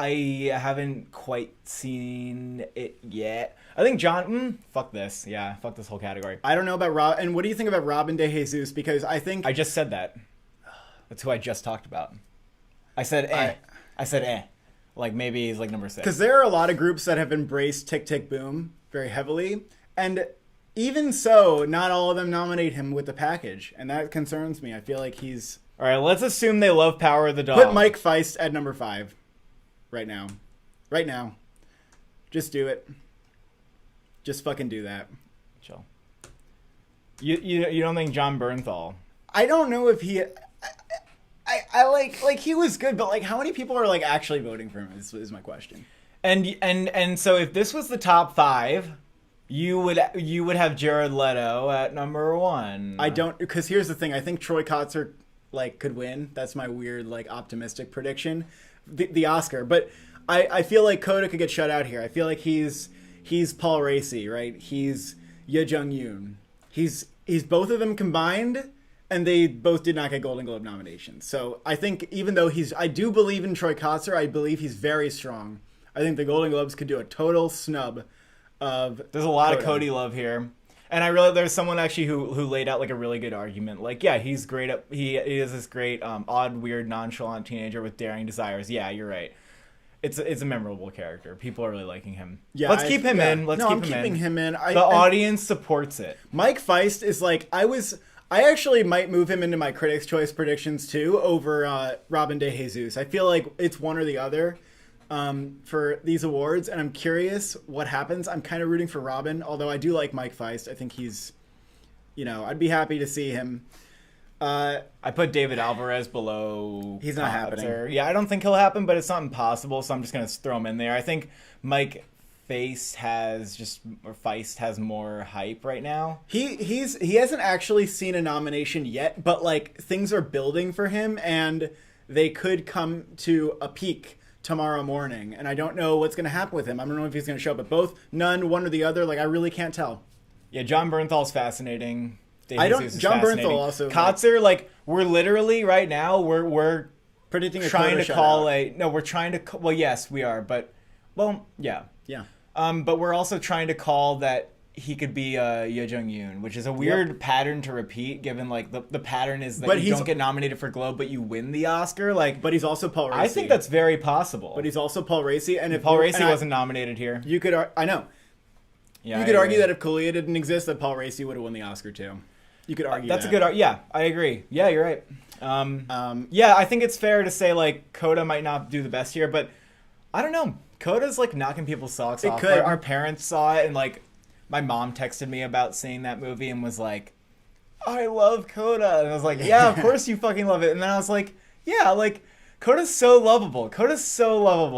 haven't quite seen it yet. I think John. Fuck this. Yeah, fuck this whole category. I don't know about Rob. And what do you think about Robin De Jesus? Because I think I just said that. That's who I just talked about. I said eh. Like maybe he's like number 6. Because there are a lot of groups that have embraced Tick Tick Boom very heavily. And even so, not all of them nominate him with the package. And that concerns me. I feel like he's... All right, let's assume they love Power of the Dog. Put Mike Feist at number 5 right now. Right now. Just do it. Just fucking do that. Chill. You don't think John Bernthal? I don't know if he... I like he was good, but like how many people are like actually voting for him is my question. And so if this was the top 5, you would have Jared Leto at number 1. I don't, because here's the thing. I think Troy Kotsur like could win. That's my weird like optimistic prediction. The Oscar, but I feel like Coda could get shut out here. I feel like he's Paul Raci, right? He's Ye Jung Yoon. He's both of them combined. And they both did not get Golden Globe nominations. So I think even though I do believe in Troy Kotsur, I believe he's very strong. I think the Golden Globes could do a total snub of... There's a lot of Cody love here. And there's someone actually who laid out like a really good argument. Like, yeah, he's great he is this great odd, weird, nonchalant teenager with daring desires. Yeah, you're right. It's a memorable character. People are really liking him. Yeah, let's keep him in. I'm keeping him in. The audience supports it. Mike Feist is like I actually might move him into my Critics' Choice predictions too over Robin De Jesus. I feel like it's one or the other for these awards, and I'm curious what happens. I'm kind of rooting for Robin, although I do like Mike Feist. I think he's, I'd be happy to see him. I put David Alvarez below. He's not happening. Yeah, I don't think he'll happen, but it's not impossible, so I'm just going to throw him in there. I think Mike Feist has more hype right now. He hasn't actually seen a nomination yet, but like things are building for him, and they could come to a peak tomorrow morning, and I don't know what's going to happen with him. I don't know if he's going to show up at both, none, one or the other. Like, I really can't tell. Yeah, John Bernthal's fascinating. John Bernthal also. Kotzer, like, we're literally right now, we're predicting trying to call we're trying to, well, yes, we are, but, well, yeah. Yeah. But we're also trying to call that he could be Ye Jung-yoon, which is a weird pattern to repeat, given like the pattern is that you don't get nominated for Globe, but you win the Oscar. Like, but he's also Paul Raci. I think that's very possible. But he's also Paul Raci, and if Paul Raci wasn't nominated here, you could. I know. Yeah, you could argue that if Kalia didn't exist, that Paul Raci would have won the Oscar too. You could argue that's a good. Yeah, I agree. Yeah, you're right. Yeah, I think it's fair to say like Coda might not do the best here, but I don't know. Coda's like knocking people's socks off. Our parents saw it, and like my mom texted me about seeing that movie and was like, I love Coda. And I was like, yeah, of course you fucking love it. And then I was like, yeah, like Coda's so lovable.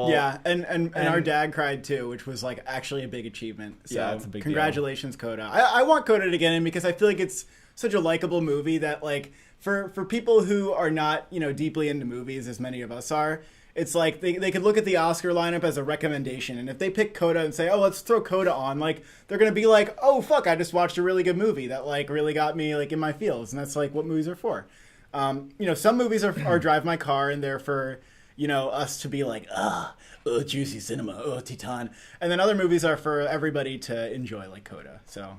Yeah, and our dad cried too, which was like actually a big achievement. So yeah, it's a big congratulations, Coda. I want Coda to get in because I feel like it's such a likable movie that like for people who are not, deeply into movies as many of us are, it's like they could look at the Oscar lineup as a recommendation, and if they pick Coda and say, oh, let's throw Coda on, like they're gonna be like, oh fuck, I just watched a really good movie that like really got me like in my feels, and that's like what movies are for. Some movies are Drive My Car, and they're for us to be like, juicy cinema, Titan, and then other movies are for everybody to enjoy, like Coda. So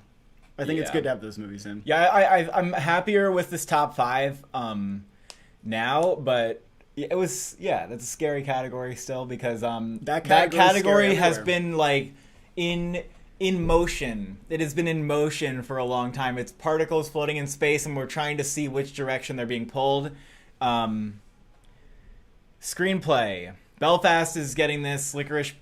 I think it's good to have those movies in. Yeah, I'm happier with this top 5 now, but that's a scary category still because that category has been like in motion. It has been in motion for a long time. It's particles floating in space, and we're trying to see which direction they're being pulled. Screenplay. Belfast is getting this. Licorice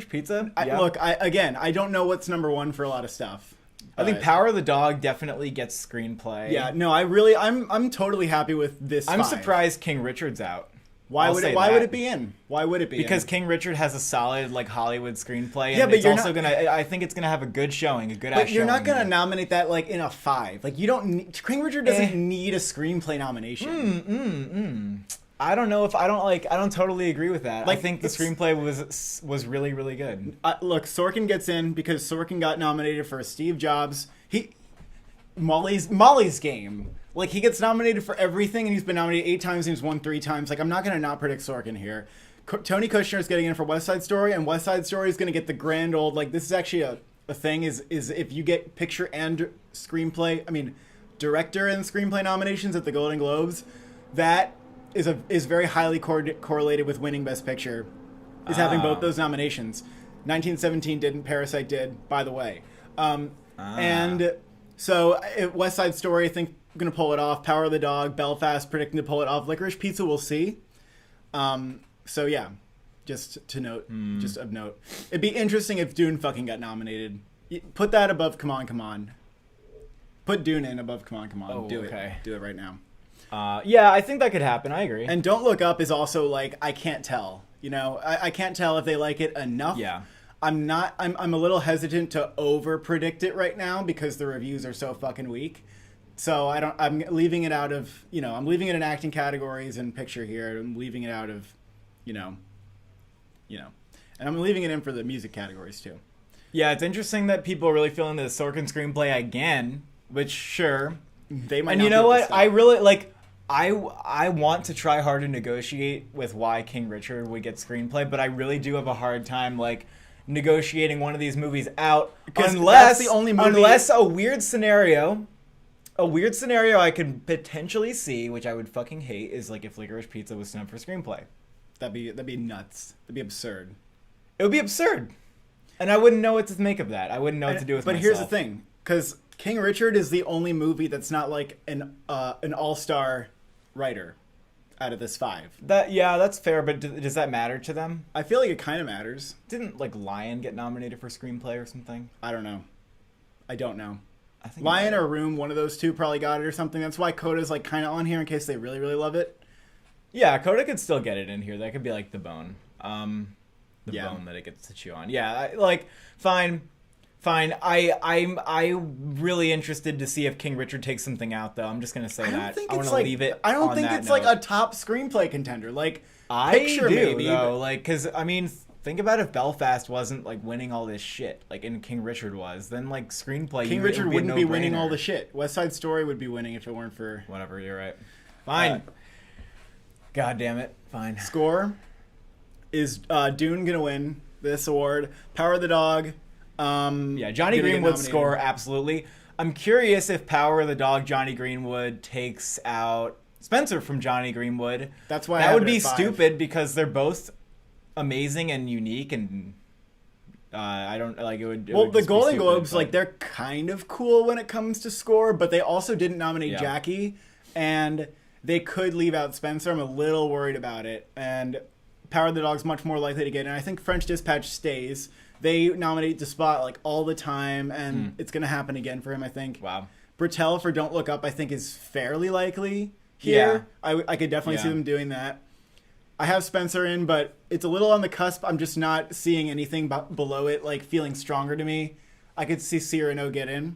Pizza. I don't know what's number 1 for a lot of stuff. I think Power of the Dog definitely gets screenplay. Yeah, no, I'm totally happy with this. I'm surprised King Richard's out. Why would it be in? Why would it be? Because King Richard has a solid like Hollywood screenplay, and it's also I think it's gonna have a good showing, a good. But you're not gonna nominate that like in a 5. Like you don't. King Richard doesn't need a screenplay nomination. I don't know if I don't totally agree with that. Like, I think the screenplay was really, really good. Look, Sorkin gets in because Sorkin got nominated for Steve Jobs. Molly's Game. Like, he gets nominated for everything, and he's been nominated 8 times, and he's won 3 times. Like, I'm not going to not predict Sorkin here. Tony Kushner is getting in for West Side Story, and West Side Story is going to get the grand old, like, this is actually a thing, is if you get picture and screenplay, director and screenplay nominations at the Golden Globes, that is very highly correlated with winning Best Picture, is having both those nominations. 1917 didn't, Parasite did, by the way. And so West Side Story, I think, going to pull it off. Power of the Dog, Belfast, predicting to pull it off. Licorice Pizza, we'll see. So yeah, just of note. It'd be interesting if Dune fucking got nominated. Put that above Come On, Come On. Put Dune in above Come On, Come On. Oh, Do okay. Do it right now. Yeah, I think that could happen. I agree. And Don't Look Up is also like, I can't tell. I can't tell if they like it enough. Yeah. I'm a little hesitant to over predict it right now because the reviews are so fucking weak. So I'm leaving it out of, I'm leaving it in acting categories and picture here. I'm leaving it out of, and I'm leaving it in for the music categories too. Yeah, it's interesting that people are really feeling the Sorkin screenplay again, which sure. They might. And you know what? I really like. I want to try hard to negotiate with why King Richard would get screenplay, but I really do have a hard time like negotiating one of these movies out, Because unless that's the only movie- unless a weird scenario I could potentially see, which I would fucking hate, is like if Licorice Pizza was snubbed for screenplay. That'd be nuts. That'd be absurd. It would be absurd, and I wouldn't know what to make of that. I wouldn't know what to do with. But myself. here's the thing, because King Richard is the only movie that's not like an all-star writer out of this 5. That's fair. But does that matter to them? I feel like it kind of matters. Didn't like Lion get nominated for screenplay or something? I don't know. I don't know. I think Lion or Room, one of those two probably got it or something. That's why Coda's like kind of on here in case they really, really love it. Yeah, Coda could still get it in here. That could be like the bone. The Yeah. bone that it gets to chew on. Yeah, fine. I'm really interested to see if King Richard takes something out, though. I'm just gonna say that. I want to leave it. I don't on think that it's note. like a top screenplay contender. Like I picture do, maybe, though. Like, because I mean, think about if Belfast wasn't like winning all this shit, like and King Richard was, then like screenplay. King it Richard would be a wouldn't be winning no-brainer. all the shit. West Side Story would be winning if it weren't for Whatever, you're right. Fine. God damn it. Fine. score. Is Dune gonna win this award? Power of the Dog. Yeah, Johnny gonna get Greenwood's nominated. score, absolutely. I'm curious if Power of the Dog, Johnny Greenwood takes out Spencer from Johnny Greenwood. That's why I that have would it be at 5. stupid because they're both amazing and unique, and I don't like it would. Well, would the just be Golden stupid, Globes, but- like they're kind of cool when it comes to score, but they also didn't nominate Yeah. Jackie, and they could leave out Spencer. I'm a little worried about it, and Power of the Dog's much more likely to get in. I think French Dispatch stays. They nominate Despot like all the time, and it's going to happen again for him, I think. Wow. Bertel for Don't Look Up, I think, is fairly likely here. I could definitely see Yeah. them doing that. I have Spencer in, but it's a little on the cusp. I'm just not seeing anything below it, like, feeling stronger to me. I could see Cyrano get in.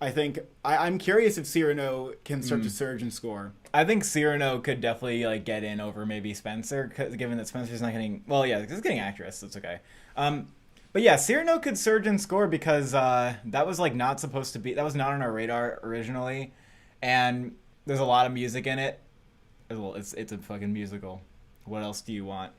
I think I'm curious if Cyrano can start to surge and score. I think Cyrano could definitely like get in over maybe Spencer, given that Spencer's not getting. Well, yeah, he's getting actress. That's okay. But yeah, Cyrano could surge and score because that was like not supposed to be. That was not on our radar originally, and there's a lot of music in it. Well, it's a fucking musical. What else do you want?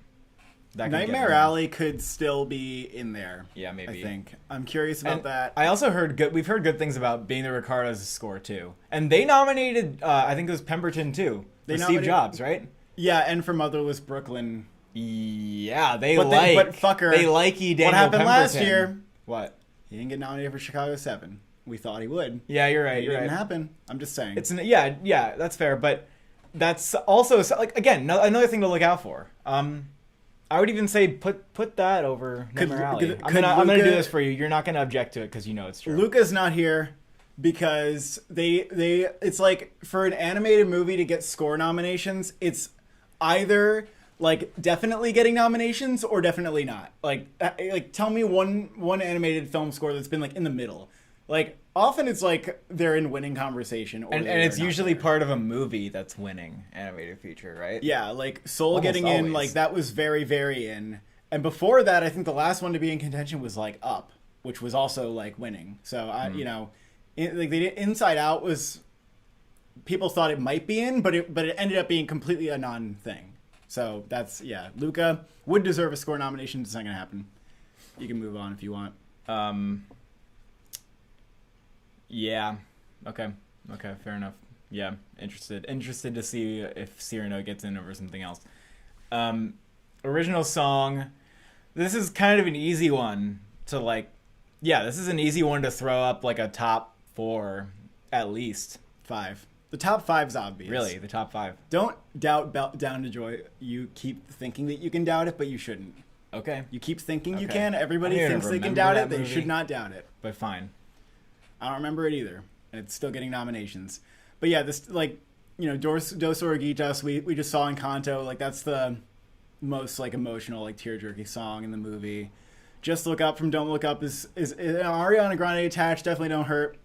That could get Nightmare in. Alley could still be in there. Yeah, maybe. I think. I'm curious about And that. I also we've heard good things about Being the Ricardos' score too, and they nominated. I think it was Pemberton too. They For Steve nominated- Jobs, right? Yeah, and for Motherless Brooklyn. Yeah, they But fucker, they like E. Daniel what happened last Pemberton. year? What? He didn't get nominated for Chicago 7. We thought he would. Yeah, you're right. It You're didn't right. happen. I'm just saying. Yeah, that's fair, but that's also like again another thing to look out for. I would even say put that over Nightmare Alley. I'm gonna do this for you. You're not gonna object to it because you know it's true. Luca's not here because they it's like for an animated movie to get score nominations, it's either like definitely getting nominations or definitely not. Like tell me one animated film score that's been like in the middle. Like often it's like they're in winning conversation or and they're it's not usually there. part of a movie that's winning animated feature, right? Yeah, like Soul Almost getting in, always. like that was very, very in. And before that, I think the last one to be in contention was like Up, which was also like winning. So you know, Inside Out was people thought it might be in, but it ended up being completely a non thing. So that's Luca would deserve a score nomination. It's not gonna happen. You can move on if you want. Yeah. Okay, fair enough. Yeah, interested to see if Cyrano gets in over something else. Original song. This is kind of an easy one to like. Yeah, this is an easy one to throw up like a top 4 at least. 5. The top 5's obvious. Really, the top 5. Don't doubt Down to Joy. You keep thinking that you can doubt it, but you shouldn't. Okay, You keep thinking you Okay. can. Everybody I don't thinks even they can remember doubt it. that They movie. should not doubt it. but fine. I don't remember it either. And it's still getting nominations. But yeah, this, like, you know, Dos Oruguitas, we just saw in Kanto. Like, that's the most, like, emotional, like, tear-jerky song in the movie. Just Look Up from Don't Look Up is Ariana Grande attached. Definitely Don't Hurt.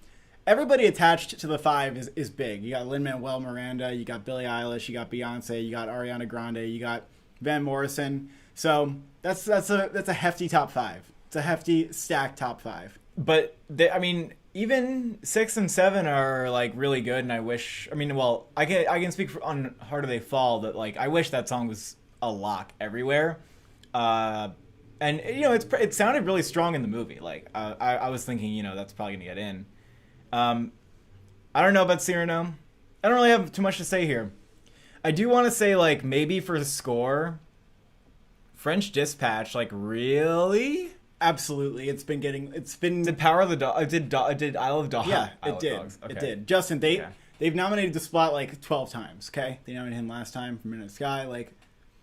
Everybody attached to the 5 is big. You got Lin-Manuel Miranda. You got Billie Eilish. You got Beyonce. You got Ariana Grande. You got Van Morrison. So that's a hefty top 5. It's a hefty stacked top 5. But I mean, even 6 and 7 are like really good, and I wish. I mean, well, I can speak on Harder They Fall that like I wish that song was a lock everywhere. And it sounded really strong in the movie. Like I was thinking, that's probably gonna get in. I don't know about Cyrano. I don't really have too much to say here. I do want to say, like, maybe for the score, French Dispatch, like, really? Absolutely. It's been Did Power of the Dog, did Isle of Dogs? Yeah, Isle it of did. Dogs. Okay. It did. Justin, they've nominated the Spot like 12 times, okay? They nominated him last time for Midnight Sky, like,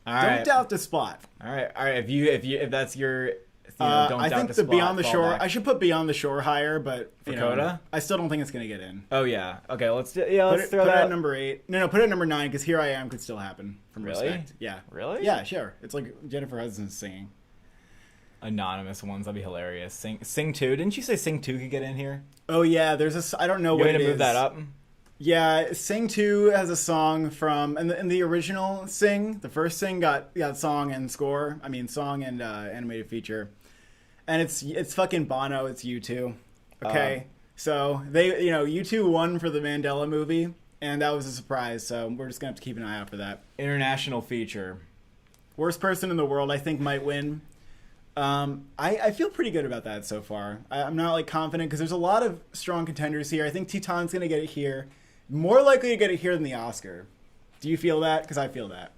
don't doubt the Spot. All right. If that's your, don't I doubt think the the Spot, Beyond the fall Shore, back. I should put Beyond the Shore higher, but For Coda? I still don't think it's going to get in. Oh yeah. Okay, let's throw Put it that at number 8. No, put it at number 9 because Here I Am could still happen. From Really? Respect. Yeah. Really? Yeah, sure. It's like Jennifer Hudson's singing. Anonymous ones, that'd be hilarious. Sing 2. Didn't you say Sing 2 could get in here? Oh yeah, I don't know You what want it to is. move that up? Yeah, Sing 2 has a song from and the original Sing, the first Sing got song and score. I mean song and animated feature. And it's fucking Bono, it's U2. Okay. So they U2 won for the Mandela movie, and that was a surprise, so we're just gonna have to keep an eye out for that. International feature. Worst person in the world I think might win. I feel pretty good about that so far. I'm not like confident because there's a lot of strong contenders here. I think Titan's gonna get it here. More likely to get it here than the Oscar. Do you feel that? Because I feel that.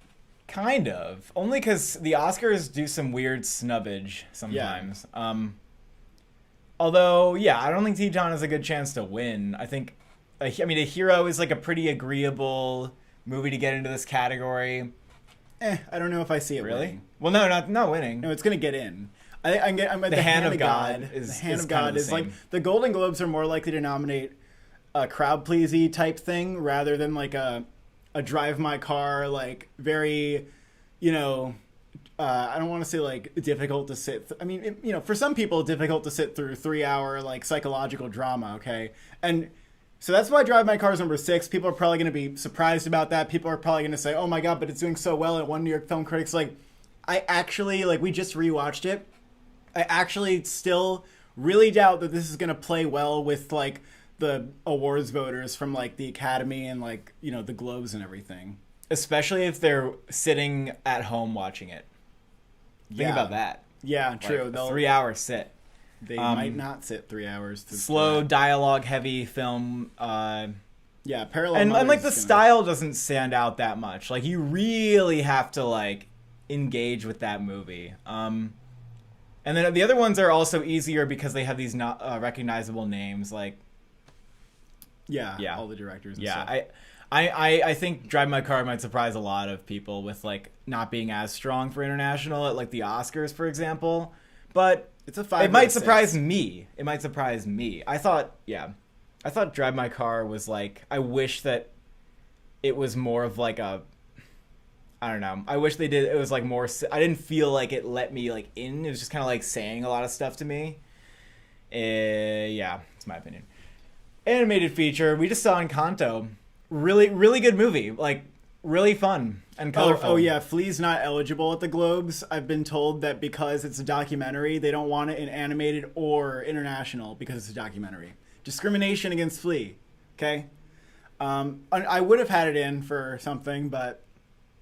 Kind of. Only because the Oscars do some weird snubbage sometimes. Yeah. Although, yeah, I don't think Titan has a good chance to win. I think, A Hero is like a pretty agreeable movie to get into this category. I don't know if I see it Really? winning. Well, no, not winning. No, it's going to get in. I'm at the Hand of God. Is the Hand of kind God the is same. like the Golden Globes are more likely to nominate a crowd pleasy type thing rather than like a Drive My Car, like very, I don't want to say like difficult to sit. For some people, difficult to sit through 3-hour like psychological drama. Okay, and so that's why Drive My Car is number 6. People are probably going to be surprised about that. People are probably going to say, "Oh my god!" But it's doing so well. And one New York Film Critics like, I actually we just rewatched it. I actually still really doubt that this is going to play well with like the awards voters from like the Academy and like the Globes and everything. Especially if they're sitting at home watching it. Think about that. Yeah, true. Like a 3-hour sit. They might not sit 3 hours. Slow, dialogue-heavy film. Yeah, parallel. And like the style doesn't stand out that much. Like you really have to like engage with that movie. And then the other ones are also easier because they have these not recognizable names. Like all the directors. And yeah, stuff. I think Drive My Car might surprise a lot of people with like not being as strong for international at like the Oscars, for example. But it's a 5. It might surprise me. It might surprise me. I thought Drive My Car was like, I wish that it was more of like a, I don't know. I wish it was like more, I didn't feel like it let me like in. It was just kind of like saying a lot of stuff to me. Yeah, it's my opinion. Animated feature, we just saw Encanto. Really, really good movie. Like, really fun and colorful. Oh yeah, Flea's not eligible at the Globes. I've been told that because it's a documentary, they don't want it in animated or international because it's a documentary. Discrimination against Flea. Okay? I would have had it in for something, but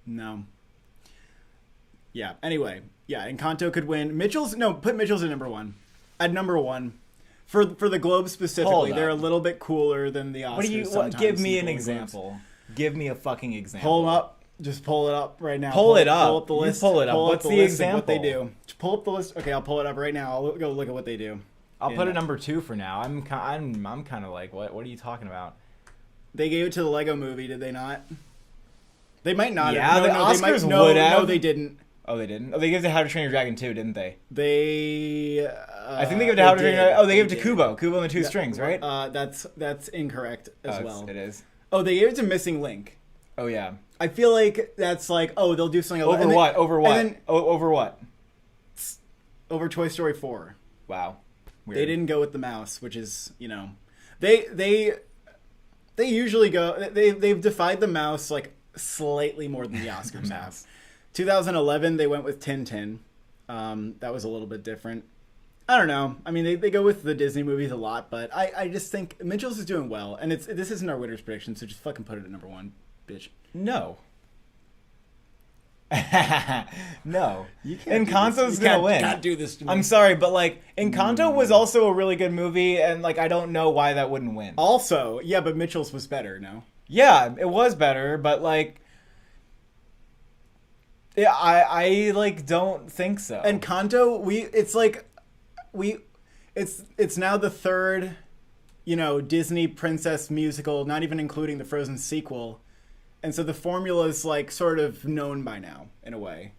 no. Yeah, anyway. Yeah, Encanto could win. Put Mitchell's at number 1. At number 1. For the Globe specifically, they're a little bit cooler than the Oscars. Give me an example. Give me a fucking example. Hold up. Just pull it up right now. Pull it up. Pull up the list. Pull it up. What's the example? What they do. Just pull up the list. Okay, I'll pull it up right now. I'll go look at what they do. I'll put it number 2 for now. I'm kind of like, what are you talking about? They gave it to the Lego Movie, did they not? They might not. Yeah, have. the Oscars would have. No, they didn't. Oh, they didn't? Oh, they gave it to How to Train Your Dragon 2, didn't they? I think they gave it to How to Train Your Dragon. Oh, they gave it to Kubo. Kubo and the Two Strings, right? That's incorrect as well. It is. Oh, they gave it to Missing Link. Oh, yeah. I feel like that's like, they'll do something over what? Over what? Over what? Over Toy Story 4. Wow. Weird. They didn't go with the mouse, which is, they usually go. They've defied the mouse like slightly more than the Oscars have. 2011, they went with Tintin. That was a little bit different. I don't know. I mean, they go with the Disney movies a lot, but I just think Mitchell's is doing well, and this isn't our winner's prediction, so just fucking put it at number 1, bitch. No. No. You can't. Encanto's gonna win. You can't do this to me. I'm sorry, but like Encanto was also a really good movie, and like I don't know why that wouldn't win. Also, yeah, but Mitchell's was better. No. Yeah, it was better, but like, yeah, I like don't think so. Encanto, it's now the third, Disney princess musical, not even including the Frozen sequel. And so the formula is like sort of known by now in a way.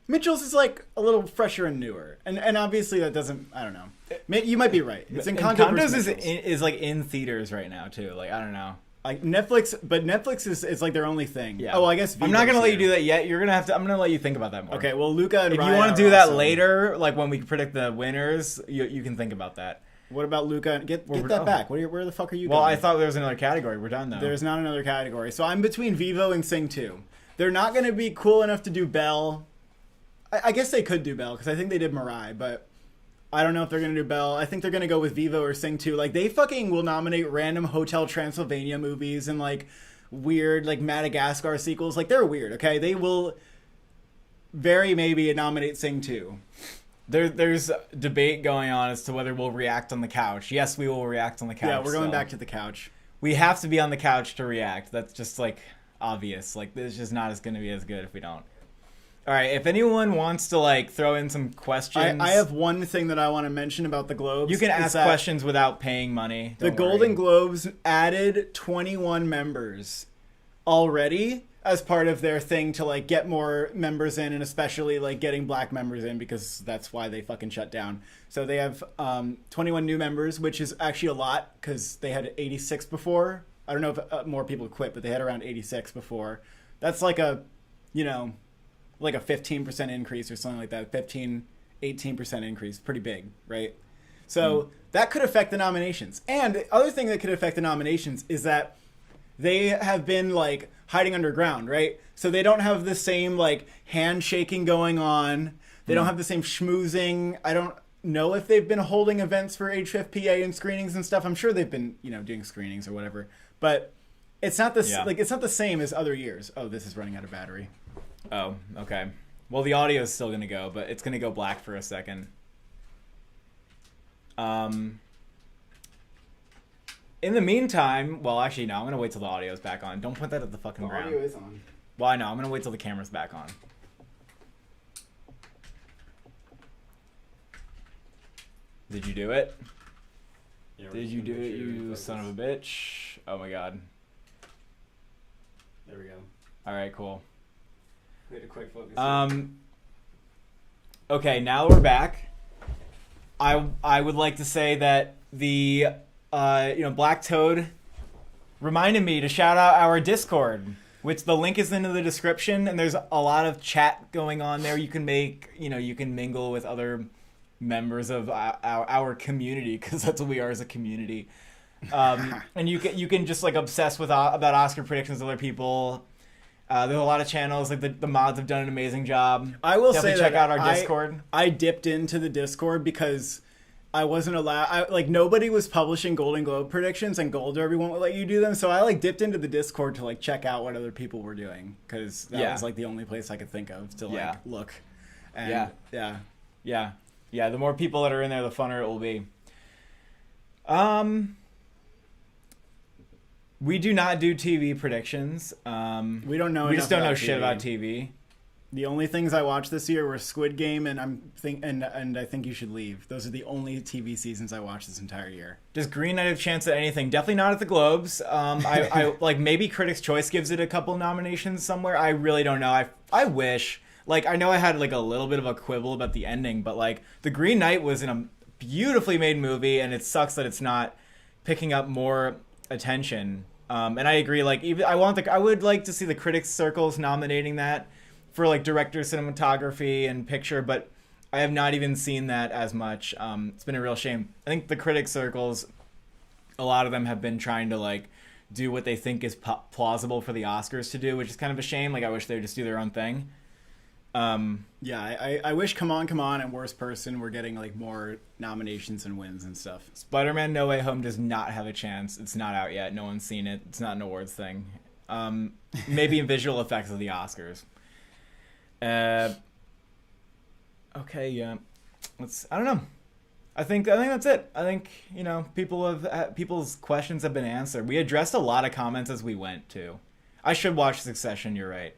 Mitchell's is like a little fresher and newer. And obviously that doesn't, I don't know. You might be right. It's Encanto's is like in theaters right now too. Like I don't know. Like Netflix, but Netflix is like their only thing. Yeah. Oh, I guess I'm not gonna let you do that yet. You're gonna have to. I'm gonna let you think about that more. Okay. Well, Luca and if Raya you want to do that awesome. later, like when we predict the winners, you can think about that. What about Luca? Get that back. Where the fuck are you Well, going? I thought there was another category. We're done, though. There's not another category. So I'm between Vivo and Sing 2. They're not going to be cool enough to do Belle. I guess they could do Belle, because I think they did Mirai, but I don't know if they're going to do Belle. I think they're going to go with Vivo or Sing 2. Like, they fucking will nominate random Hotel Transylvania movies and, like, weird, like, Madagascar sequels. Like, they're weird, okay? They will very maybe nominate Sing 2. There's debate going on as to whether we'll react on the couch. Yes, we will react on the couch. Yeah, we're going back to the couch. We have to be on the couch to react. That's just like obvious. Like this is just not going to be as good if we don't. All right, if anyone wants to like throw in some questions, I have one thing that I want to mention about the Globes. You can ask questions without paying money. The Golden Globes added 21 members already as part of their thing to like get more members in, and especially like getting black members in, because that's why they fucking shut down. So they have 21 new members, which is actually a lot because they had 86 before. I don't know if more people quit, but they had around 86 before. That's like a, like a 15% increase or something like that. 18% increase. Pretty big, right? So that could affect the nominations. And the other thing that could affect the nominations is that they have been like hiding underground, right? So they don't have the same like handshaking going on. They don't have the same schmoozing. I don't know if they've been holding events for HFPA and screenings and stuff. I'm sure they've been, doing screenings or whatever. But it's not it's not the same as other years. Oh, this is running out of battery. Oh, okay. Well, the audio is still going to go, but it's going to go black for a second. In the meantime, well, actually, no, I'm going to wait till the audio's back on. Don't put that at the fucking ground. The audio is on. Well, I know. I'm going to wait till the camera's back on. Did you do it? Yeah, Did you do it, you son of a bitch? Oh, my God. There we go. All right, cool. We had a quick focus. Okay, now we're back. I would like to say that the Black Toad reminded me to shout out our Discord, which the link is in the description, and there's a lot of chat going on there. You can you can mingle with other members of our community, because that's what we are as a community. And you can just like obsess with about Oscar predictions with other people. There's a lot of channels, like the mods have done an amazing job. I will Definitely say check that out our Discord. I dipped into the Discord because I wasn't allowed. Nobody was publishing Golden Globe predictions, and Gold Derby won't let you do them. So I like dipped into the Discord to like check out what other people were doing, because that was like the only place I could think of to like look. And, yeah. The more people that are in there, the funner it will be. We do not do TV predictions. We don't know. We just don't know about shit TV. about TV. The only things I watched this year were Squid Game and and I Think You Should Leave. Those are the only TV seasons I watched this entire year. Does Green Knight have a chance at anything? Definitely not at the Globes. I like maybe Critics' Choice gives it a couple nominations somewhere. I really don't know. I wish. Like I know I had like a little bit of a quibble about the ending, but like The Green Knight was in a beautifully made movie, and it sucks that it's not picking up more attention. And I agree. Like even I would like to see the critics circles nominating that for like director, cinematography, and picture, but I have not even seen that as much. It's been a real shame. I think the critic circles, a lot of them have been trying to like do what they think is plausible for the Oscars to do, which is kind of a shame. Like I wish they would just do their own thing. I wish Come On and Worst Person were getting like more nominations and wins and stuff. Spider-Man No Way Home does not have a chance. It's not out yet. No one's seen it. It's not an awards thing. Maybe in visual effects of the Oscars. Uh, okay, yeah. I don't know. I think that's it. I think, people's questions have been answered. We addressed a lot of comments as we went too. I should watch Succession, you're right.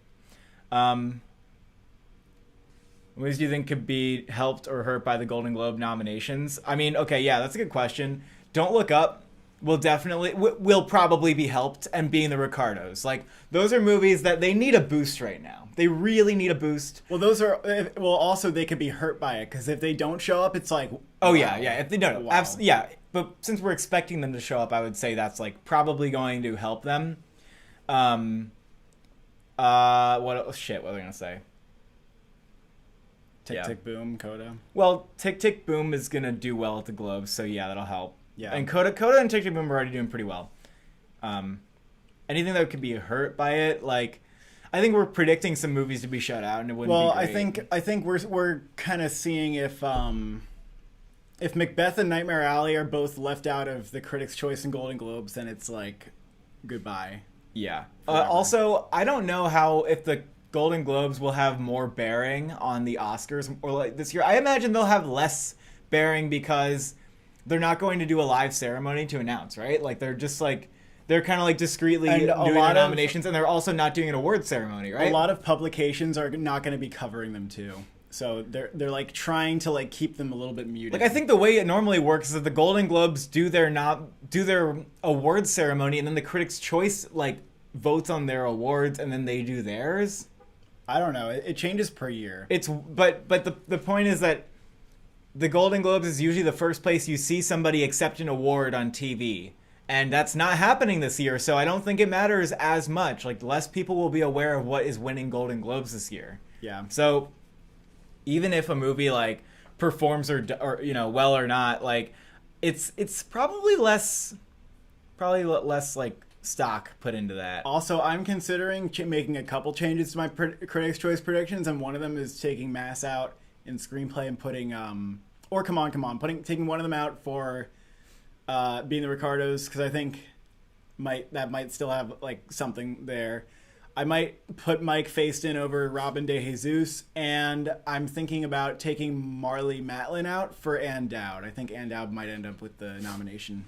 Movies do you think could be helped or hurt by the Golden Globe nominations? I mean, okay, yeah, that's a good question. Don't Look Up will probably be helped, and being the Ricardos. Like, those are movies that they need a boost right now. They really need a boost. Well, also they could be hurt by it, because if they don't show up, it's like, oh, wow. yeah. If they don't, wow. Yeah. But since we're expecting them to show up, I would say that's like probably going to help them. What was I gonna say? Tick Tick Boom, Coda. Well, Tick Tick Boom is gonna do well at the Globes, so yeah, that'll help. Yeah. And Coda and Tick Tick Boom are already doing pretty well. Anything that could be hurt by it, like, I think we're predicting some movies to be shut out, and it wouldn't be great. I think we're kind of seeing if Macbeth and Nightmare Alley are both left out of the Critics' Choice and Golden Globes, then it's like goodbye. Yeah. Also, I don't know if the Golden Globes will have more bearing on the Oscars or like this year. I imagine they'll have less bearing because they're not going to do a live ceremony to announce, right? Like, they're just like, they're kind of like discreetly doing their nominations, and they're also not doing an award ceremony, right? A lot of publications are not going to be covering them too. So they're like trying to like keep them a little bit muted. Like, I think the way it normally works is that the Golden Globes do their award ceremony, and then the Critics' Choice like votes on their awards, and then they do theirs. I don't know. It changes per year. But the point is that the Golden Globes is usually the first place you see somebody accept an award on TV. And that's not happening this year, so I don't think it matters as much. Like, less people will be aware of what is winning Golden Globes this year. Yeah. So even if a movie like performs or well or not, like, it's probably less like stock put into that. Also, I'm considering making a couple changes to my Critics' Choice predictions, and one of them is taking Mass out in Screenplay and putting taking one of them out for Being the Ricardos, because I think that might still have like something there. I might put Mike Faiston over Robin De Jesus, and I'm thinking about taking Marlee Matlin out for Ann Dowd. I think Ann Dowd might end up with the nomination.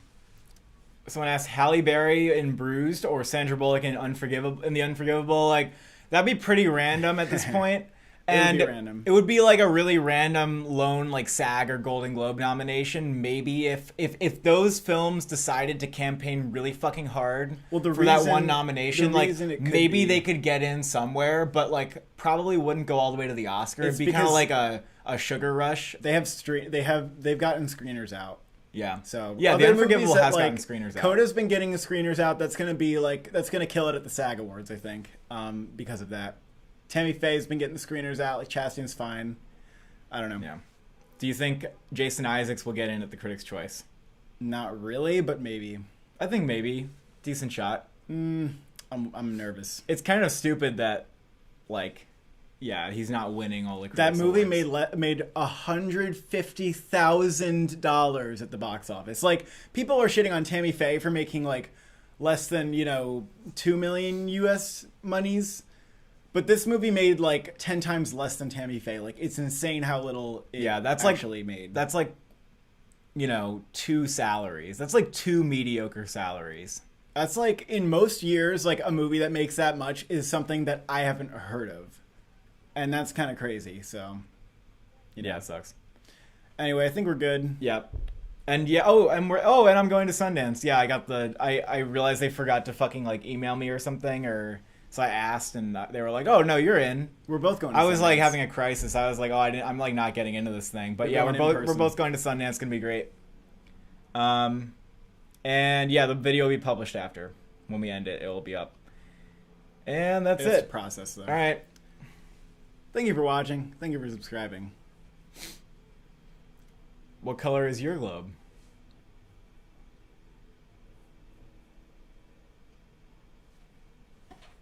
Someone asked Halle Berry in Bruised or Sandra Bullock in The Unforgivable. Like, that'd be pretty random at this point. And it would be like a really random lone like SAG or Golden Globe nomination. Maybe if those films decided to campaign really fucking hard for that one nomination, like maybe they could get in somewhere, but like probably wouldn't go all the way to the Oscar. It'd be kind of like a sugar rush. They've gotten screeners out. Yeah. So yeah, The Unforgivable has gotten screeners out. Coda's been getting the screeners out. That's gonna kill it at the SAG Awards, I think, because of that. Tammy Faye's been getting the screeners out. Like, Chastain's fine. I don't know. Yeah. Do you think Jason Isaacs will get in at the Critics' Choice? Not really, but maybe. I think maybe. Decent shot. I'm nervous. It's kind of stupid that, like, yeah, he's not winning all the Critics' That movie awards. made $150,000 at the box office. Like, people are shitting on Tammy Faye for making like less than 2 million US monies. But this movie made like 10 times less than Tammy Faye. Like, it's insane how little that's actually made. That's like, 2 salaries. That's like 2 mediocre salaries. That's like, in most years, like a movie that makes that much is something that I haven't heard of. And that's kind of crazy, so. Yeah, it sucks. Anyway, I think we're good. Yep. And yeah, and I'm going to Sundance. Yeah, I realized they forgot to fucking like email me or something, so I asked, and they were like, "Oh no, you're in." We're both going to Sundance. I was like having a crisis. I was like, "Oh, I'm like not getting into this thing." But yeah, we're both going to Sundance. It's gonna be great. And yeah, the video will be published after. When we end it, it will be up. And that's it. It's a process, though. All right. Thank you for watching. Thank you for subscribing. What color is your globe?